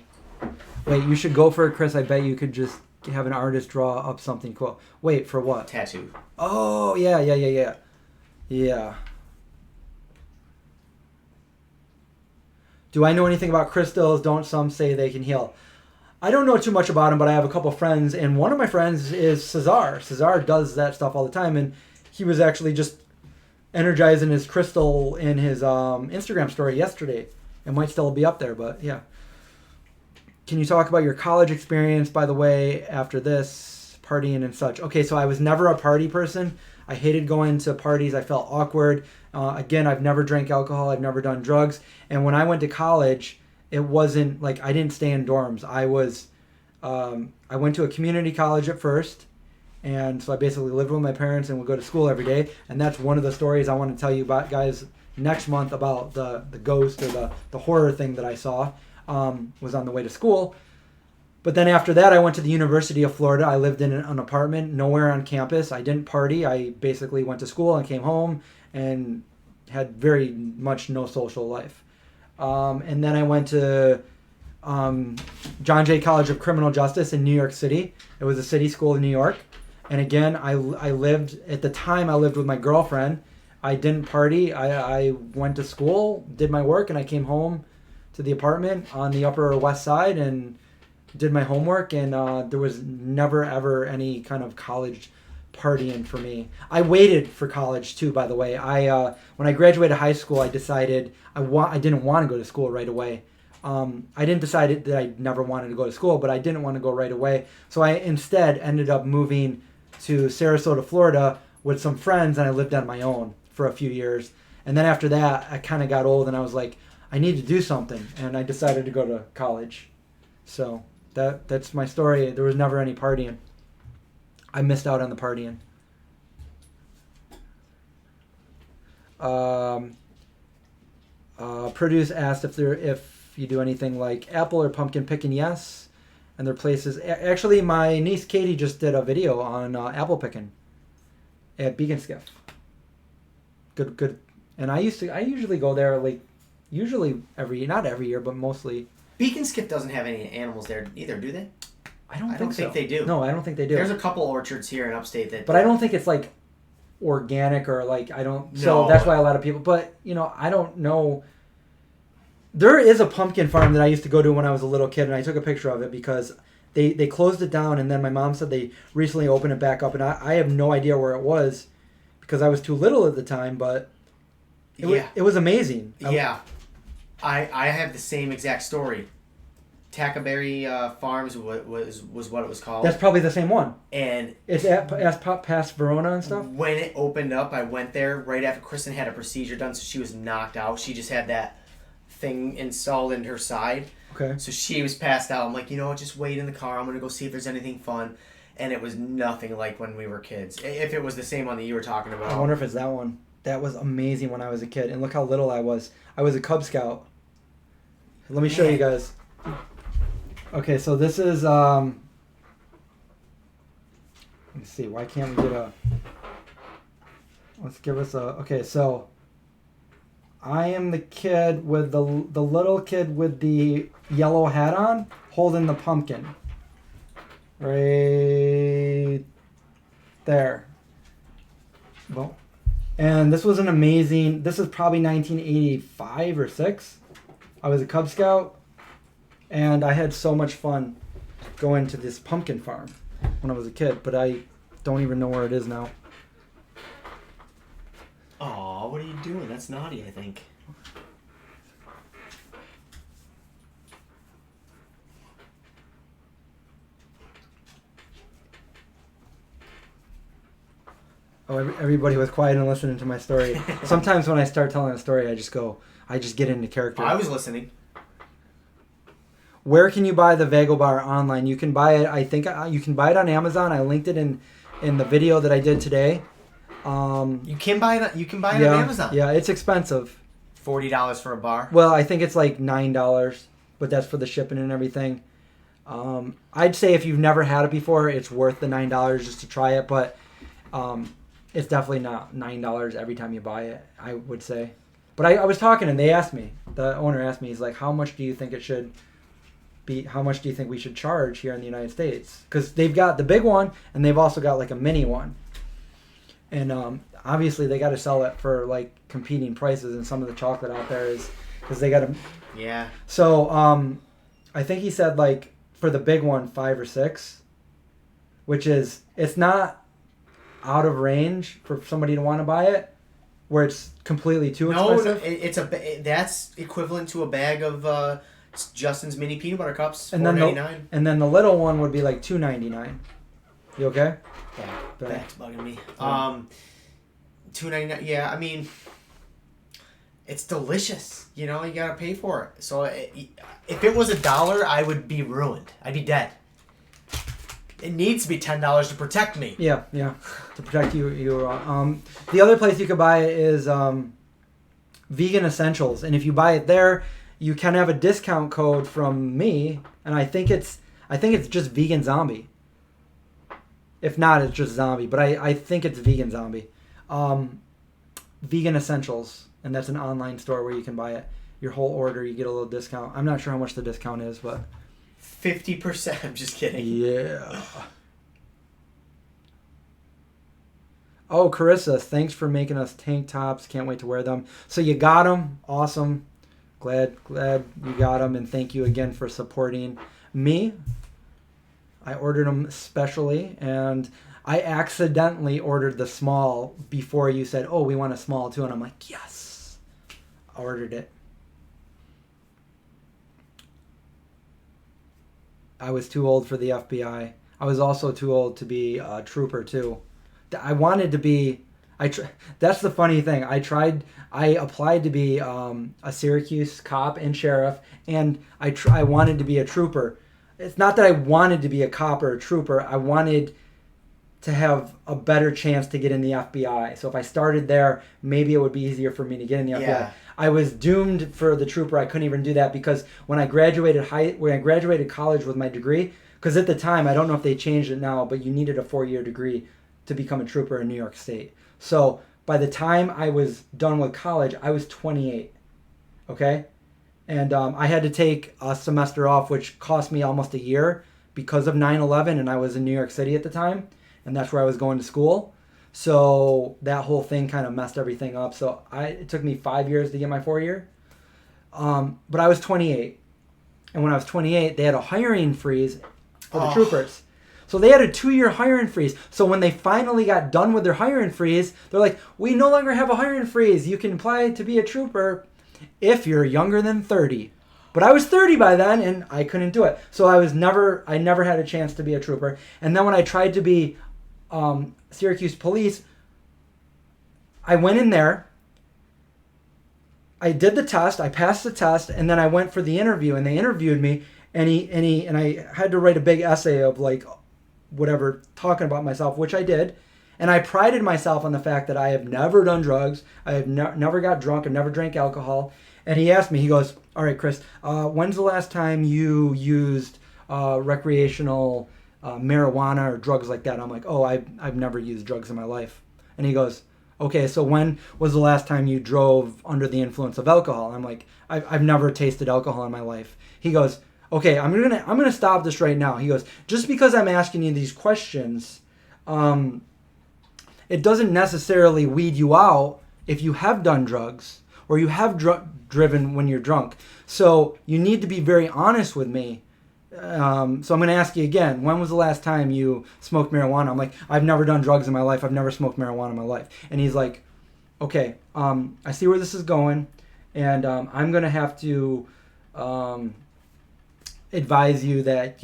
Wait, you should go for it, Chris. I bet you could just have an artist draw up something cool. Wait, for what? Tattoo. Oh, yeah. Yeah. Do I know anything about crystals? Don't some say they can heal? I don't know too much about them, but I have a couple friends, and one of my friends is Cesar. Cesar does that stuff all the time, and he was actually just energizing his crystal in his Instagram story yesterday. It might still be up there, but yeah. Can you talk about your college experience, by the way, after this, partying and such? Okay, so I was never a party person. I hated going to parties. I felt awkward. Again, I've never drank alcohol. I've never done drugs. And when I went to college, it wasn't like I didn't stay in dorms. I went to a community college at first. And so I basically lived with my parents and would go to school every day. And that's one of the stories I want to tell you about, guys, next month about the ghost or the horror thing that I saw. Was on the way to school. But then after that, I went to the University of Florida. I lived in an apartment, nowhere on campus. I didn't party. I basically went to school and came home and had very much no social life. And then I went to John Jay College of Criminal Justice in New York City. It was a city school in New York. And again, I lived, at the time I lived with my girlfriend. I didn't party. I went to school, did my work, and I came home to the apartment on the Upper West Side and did my homework, and there was never ever any kind of college partying for me. I waited for college too, by the way. When I graduated high school, I decided I didn't want to go to school right away. I didn't decide that I never wanted to go to school, but I didn't want to go right away. So I instead ended up moving to Sarasota, Florida with some friends, and I lived on my own for a few years. And then after that, I kind of got old, and I was like, I need to do something, and I decided to go to college. So that's my story. There was never any partying. I missed out on the partying. Produce asked if you do anything like apple or pumpkin picking. Yes, and their places. Actually, my niece Katie just did a video on apple picking at Beacon Skiff. Good. And I usually go there like. Usually not every year, but mostly. Beacon Skiff doesn't have any animals there either, do they? I don't think they do. No, I don't think they do. There's a couple orchards here in upstate that. But I don't think it's like organic or like I don't. No. So that's why a lot of people. But I don't know. There is a pumpkin farm that I used to go to when I was a little kid, and I took a picture of it because they closed it down, and then my mom said they recently opened it back up, and I have no idea where it was because I was too little at the time, but it was amazing. Yeah. I have the same exact story. Tackleberry Farms was what it was called. That's probably the same one. And it's past Verona and stuff? When it opened up, I went there right after Kristen had a procedure done, so she was knocked out. She just had that thing installed in her side. Okay. So she was passed out. I'm like, just wait in the car. I'm going to go see if there's anything fun. And it was nothing like when we were kids. If it was the same one that you were talking about. I wonder if it's that one. That was amazing when I was a kid. And look how little I was. I was a Cub Scout. Let me show you guys. Okay, so this is, let me see, why can't we get let's give us okay, so I am the kid with the little kid with the yellow hat on holding the pumpkin. Right there. Well, and this was this is probably 1985 or 6. I was a Cub Scout, and I had so much fun going to this pumpkin farm when I was a kid, but I don't even know where it is now. Aw, what are you doing? That's naughty, I think. Oh, everybody was quiet and listening to my story. Sometimes when I start telling a story, I just get into character. I was listening. Where can you buy the Vago Bar online? You can buy it, I think you can buy it on Amazon. I linked it in the video that I did today. You can buy it. You can buy it on Amazon. Yeah, it's expensive. $40 for a bar. Well, I think it's like $9, but that's for the shipping and everything. I'd say if you've never had it before, it's worth the $9 just to try it, but it's definitely not $9 every time you buy it, I would say. But I was talking and the owner asked me, he's like, how much do you think it should be? How much do you think we should charge here in the United States? Because they've got the big one and they've also got like a mini one. And obviously they got to sell it for like competing prices, and some of the chocolate out there is because they got to. Yeah. So I think he said like for the big one, 5 or 6, which is, it's not out of range for somebody to want to buy it, where it's completely too expensive. No, that's equivalent to a bag of Justin's mini peanut butter cups, $4.99. And then the little one would be like $2.99. You okay? Yeah, back's bugging me. $2.99. Yeah, I mean, it's delicious. You know, you gotta pay for it. So if it was $1, I would be ruined. I'd be dead. It needs to be $10 to protect me. Yeah, to protect you. The other place you could buy it is Vegan Essentials, and if you buy it there, you can have a discount code from me, and I think it's just Vegan Zombie. If not, it's just Zombie, but I think it's Vegan Zombie. Vegan Essentials, and that's an online store where you can buy it. Your whole order, you get a little discount. I'm not sure how much the discount is, but 50%. I'm just kidding. Yeah. Oh, Carissa, thanks for making us tank tops. Can't wait to wear them. So you got them. Awesome. Glad you got them, and thank you again for supporting me. I ordered them specially, and I accidentally ordered the small before you said, oh, we want a small too, and I'm like, yes. I ordered it. I was too old for the FBI. I was also too old to be a trooper too. I wanted to be. That's the funny thing. I applied to be a Syracuse cop and sheriff, and I wanted to be a trooper. It's not that I wanted to be a cop or a trooper. I wanted to have a better chance to get in the FBI. So if I started there, maybe it would be easier for me to get in the FBI. Yeah. I was doomed for the trooper. I couldn't even do that because when I graduated college with my degree, because at the time, I don't know if they changed it now, but you needed a 4-year degree to become a trooper in New York State. So by the time I was done with college, I was 28. Okay? And I had to take a semester off, which cost me almost a year because of 9/11, and I was in New York City at the time, and that's where I was going to school. So that whole thing kind of messed everything up. So it took me 5 years to get my 4-year. But I was 28. And when I was 28, they had a hiring freeze for the troopers. So they had a 2-year hiring freeze. So when they finally got done with their hiring freeze, they're like, we no longer have a hiring freeze. You can apply to be a trooper if you're younger than 30. But I was 30 by then, and I couldn't do it. So I never had a chance to be a trooper. And then when I tried to be Syracuse police, I went in there, I did the test, I passed the test, and then I went for the interview, and they interviewed me, and I had to write a big essay of like whatever, talking about myself, which I did, and I prided myself on the fact that I have never done drugs, I have never got drunk, I've never drank alcohol. And he asked me, he goes, all right, Chris, when's the last time you used recreational marijuana or drugs like that? I'm like, oh, I've never used drugs in my life. And he goes, okay, so when was the last time you drove under the influence of alcohol? I'm like, I've never tasted alcohol in my life. He goes, okay, I'm gonna stop this right now. He goes, just because I'm asking you these questions, it doesn't necessarily weed you out if you have done drugs or you have driven when you're drunk. So you need to be very honest with me. So I'm going to ask you again, when was the last time you smoked marijuana? I'm like, I've never done drugs in my life. I've never smoked marijuana in my life. And he's like, okay, I see where this is going, and I'm going to have to advise you that,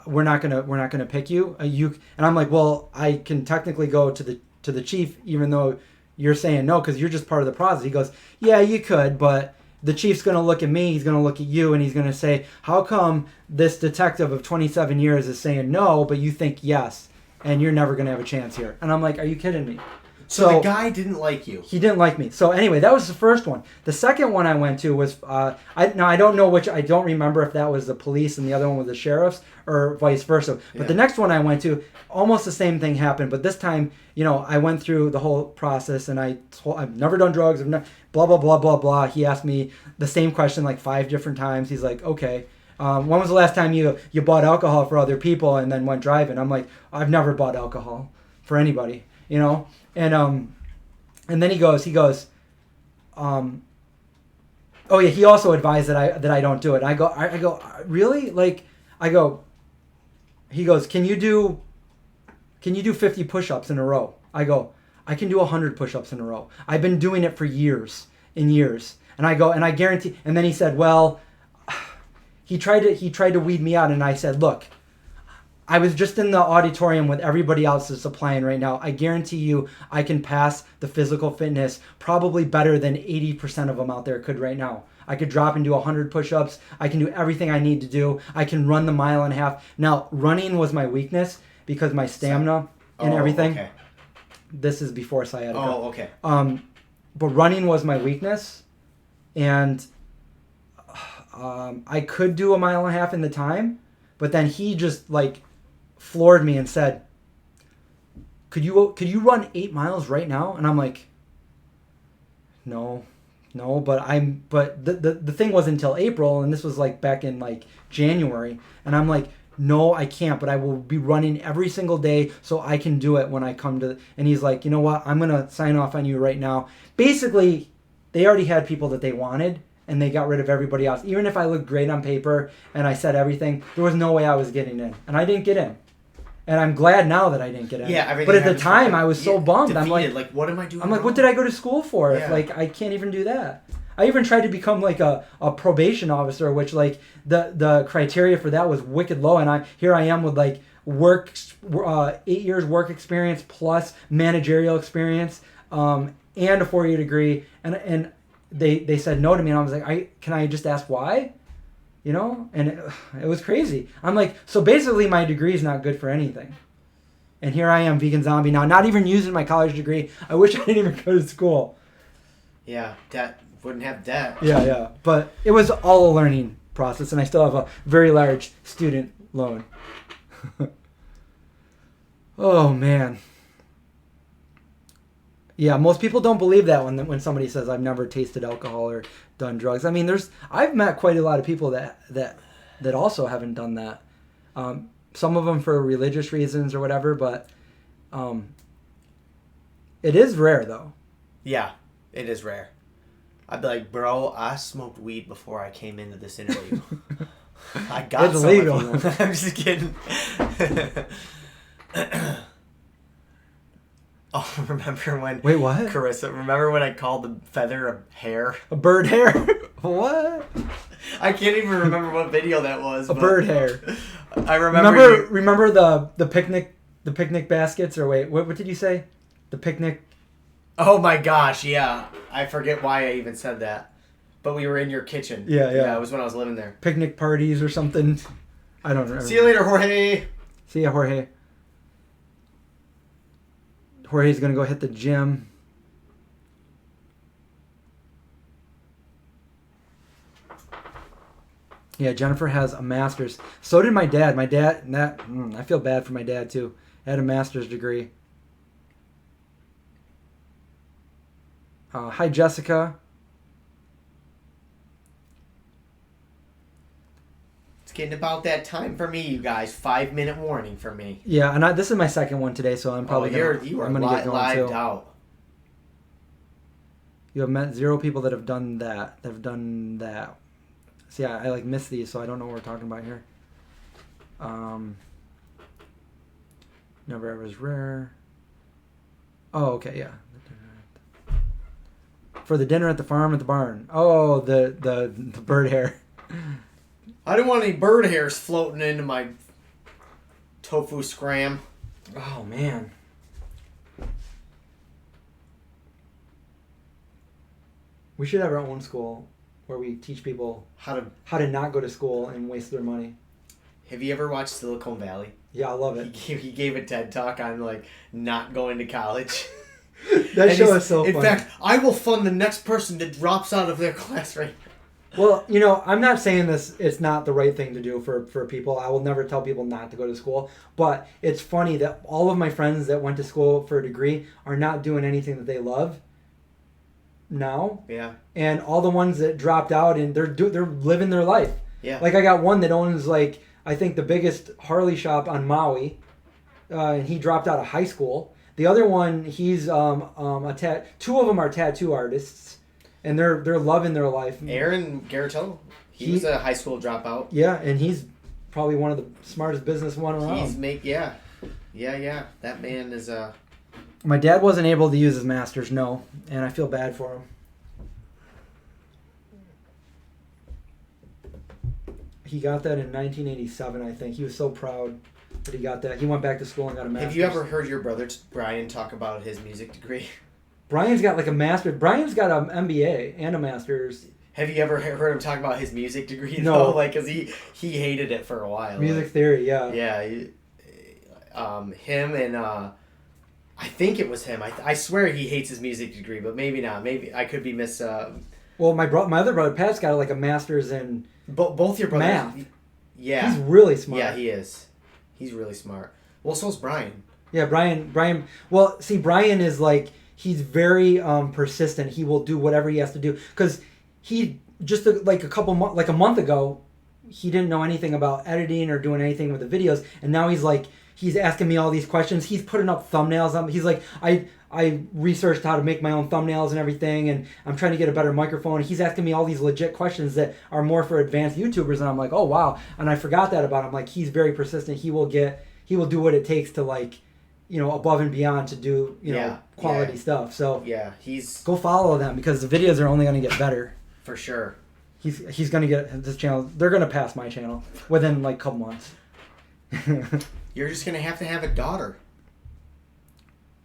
we're not gonna pick you. And I'm like, well, I can technically go to the chief, even though you're saying no, because you're just part of the process. He goes, yeah, you could, but the chief's going to look at me, he's going to look at you, and he's going to say, how come this detective of 27 years is saying no, but you think yes, and you're never going to have a chance here? And I'm like, are you kidding me? So the guy didn't like you. He didn't like me. So anyway, that was the first one. The second one I went to was I don't know which. I don't remember if that was the police and the other one was the sheriff's or vice versa. But the next one I went to, almost the same thing happened. But this time, I went through the whole process and I've never done drugs. I've never, blah blah blah blah blah. He asked me the same question like 5 different times. He's like, okay. When was the last time you bought alcohol for other people and then went driving? I'm like, I've never bought alcohol for anybody, and then he goes, oh yeah, he also advised that I don't do it. I go, really? He goes, can you do 50 push-ups in a row? I go, I can do 100 push-ups in a row. I've been doing it for years and years. And I go, and I guarantee, and then he said, well, he tried to weed me out, and I said, look, I was just in the auditorium with everybody else that's applying right now. I guarantee you I can pass the physical fitness probably better than 80% of them out there could right now. I could drop and do 100 push-ups. I can do everything I need to do. I can run the 1.5 miles. Now, running was my weakness because my stamina and everything. Okay. This is before sciatica. Oh, okay. But running was my weakness, and I could do 1.5 miles in the time, but then he just floored me and said, could you run 8 miles right now? And I'm like, no, but the thing wasn't until April, and this was back in January, and I'm like, no, I can't, but I will be running every single day so I can do it when I come to and he's like, you know what, I'm gonna sign off on you right now. Basically, they already had people that they wanted, and they got rid of everybody else. Even if I looked great on paper and I said everything, there was no way I was getting in. And I didn't get in. And I'm glad now that I didn't get in. Yeah, but at the time, I was so bummed. Defeated. I'm like, what am I doing I'm like, wrong? what did I go to school for? Yeah. If, I can't even do that. I even tried to become a probation officer, which the criteria for that was wicked low. And here I am with 8 years work experience plus managerial experience and a 4-year degree. And they said no to me, and I was like, can I just ask why? And it was crazy. I'm like, so basically my degree is not good for anything. And here I am, vegan zombie now, not even using my college degree. I wish I didn't even go to school. Yeah, debt. Wouldn't have debt. Yeah. But it was all a learning process, and I still have a very large student loan. Oh, man. Yeah, most people don't believe that when somebody says I've never tasted alcohol or done drugs. I mean, I've met quite a lot of people that also haven't done that. Some of them for religious reasons or whatever, but it is rare though. Yeah, it is rare. I'd be like, bro, I smoked weed before I came into this interview. I got it's legal. I'm just kidding. Oh, remember when... Wait, what? Carissa, remember when I called the feather a hair? A bird hair? What? I can't even remember what video that was. A bird hair. I remember... Remember the picnic baskets? Or wait, what did you say? The picnic... Oh my gosh, yeah. I forget why I even said that. But we were in your kitchen. Yeah. It was when I was living there. Picnic parties or something. I don't remember. See you later, Jorge. See ya, Jorge. Jorge's going to go hit the gym. Yeah, Jennifer has a master's. So did my dad. I feel bad for my dad too. Had a master's degree. Hi, Jessica. It's getting about that time for me, you guys. 5-minute warning for me. Yeah, and this is my second one today, so I'm probably you are lived out. You have met 0 people that have done that. See, I missed these, so I don't know what we're talking about here. Never ever is rare. Oh, okay, yeah. For the dinner at the farm at the barn. Oh, the bird hair. I didn't want any bird hairs floating into my tofu scram. Oh, man. We should have our own school where we teach people how to not go to school and waste their money. Have you ever watched Silicon Valley? Yeah, I love it. He gave a TED talk on not going to college. That show is so funny. In fact, I will fund the next person that drops out of their class right now. Well, I'm not saying this, it's not the right thing to do for people. I will never tell people not to go to school. But it's funny that all of my friends that went to school for a degree are not doing anything that they love now. Yeah. And all the ones that dropped out, and they're living their life. Yeah. Like I got one that owns I think the biggest Harley shop on Maui, and he dropped out of high school. The other one, he's two of them are tattoo artists, and they're loving their life. Aaron Garretto, he was a high school dropout. Yeah, and he's probably one of the smartest businessmen around. Yeah. That man is My dad wasn't able to use his master's, no, and I feel bad for him. He got that in 1987, I think. He was so proud that he got that. He went back to school and got a master's. Have you ever heard your brother Brian talk about his music degree? Brian's got a master's. Brian's got an MBA and a master's. Have you ever heard him talk about his music degree? No. Though? Because he hated it for a while. Music theory, yeah. Yeah. Him and I think it was him. I swear he hates his music degree, but maybe not. Maybe I could be Well, my other brother Pat's got a master's in both your brothers. math. Yeah. He's really smart. Yeah, he is. He's really smart. Well, so's Brian. Yeah, Brian. Well, see, Brian is he's very persistent. He will do whatever he has to do because he just a month ago, he didn't know anything about editing or doing anything with the videos, and now he's asking me all these questions. He's putting up thumbnails. He's like, I researched how to make my own thumbnails and everything, and I'm trying to get a better microphone. He's asking me all these legit questions that are more for advanced YouTubers, and I'm like, oh wow. And I forgot that about him. He's very persistent. He will do what it takes to above and beyond to do quality stuff. So yeah, go follow them because the videos are only going to get better. For sure. He's going to get this channel. They're going to pass my channel within a couple months. You're just going to have a daughter.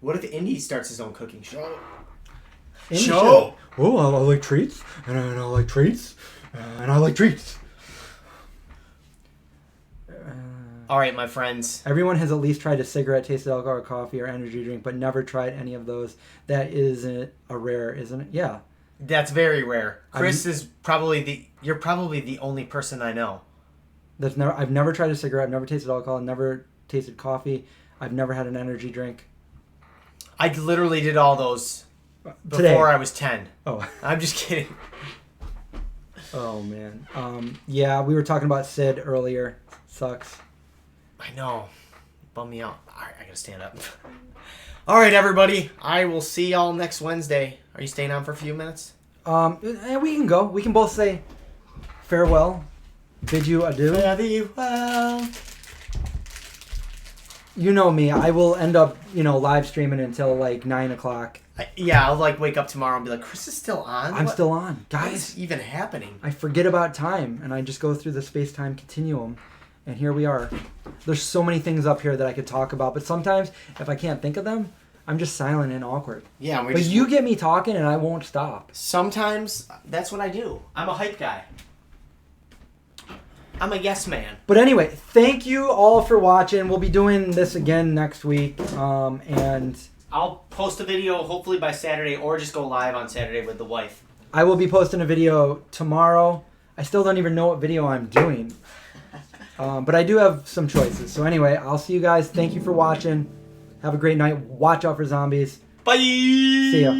What if Indy starts his own cooking show? Show? Oh, I like treats, and I like treats, and I like treats. All right, my friends. Everyone has at least tried a cigarette, tasted alcohol, coffee, or energy drink, but never tried any of those. That isn't a rare, isn't it? Yeah. That's very rare. Chris is you're probably the only person I know. I've never tried a cigarette, I've never tasted alcohol, never tasted coffee, I've never had an energy drink. I literally did all those today. Before I was 10. Oh. I'm just kidding. Oh, man. Yeah, we were talking about Sid earlier. Sucks. I know. Bum me out. All right, I gotta stand up. All right, everybody. I will see y'all next Wednesday. Are you staying on for a few minutes? We can go. We can both say farewell. Bid you adieu. Fare you well. You know me. I will end up, live streaming until 9 o'clock. I'll wake up tomorrow and be like, Chris is still on? I'm still on. Guys. What is even happening? I forget about time, and I just go through the space-time continuum, and here we are. There's so many things up here that I could talk about, but sometimes, if I can't think of them, I'm just silent and awkward. Yeah, but you get me talking, and I won't stop. Sometimes, that's what I do. I'm a hype guy. I'm a yes man. But anyway, thank you all for watching. We'll be doing this again next week, and I'll post a video hopefully by Saturday or just go live on Saturday with the wife. I will be posting a video tomorrow. I still don't even know what video I'm doing. But I do have some choices. So anyway, I'll see you guys. Thank you for watching. Have a great night. Watch out for zombies. Bye. See ya.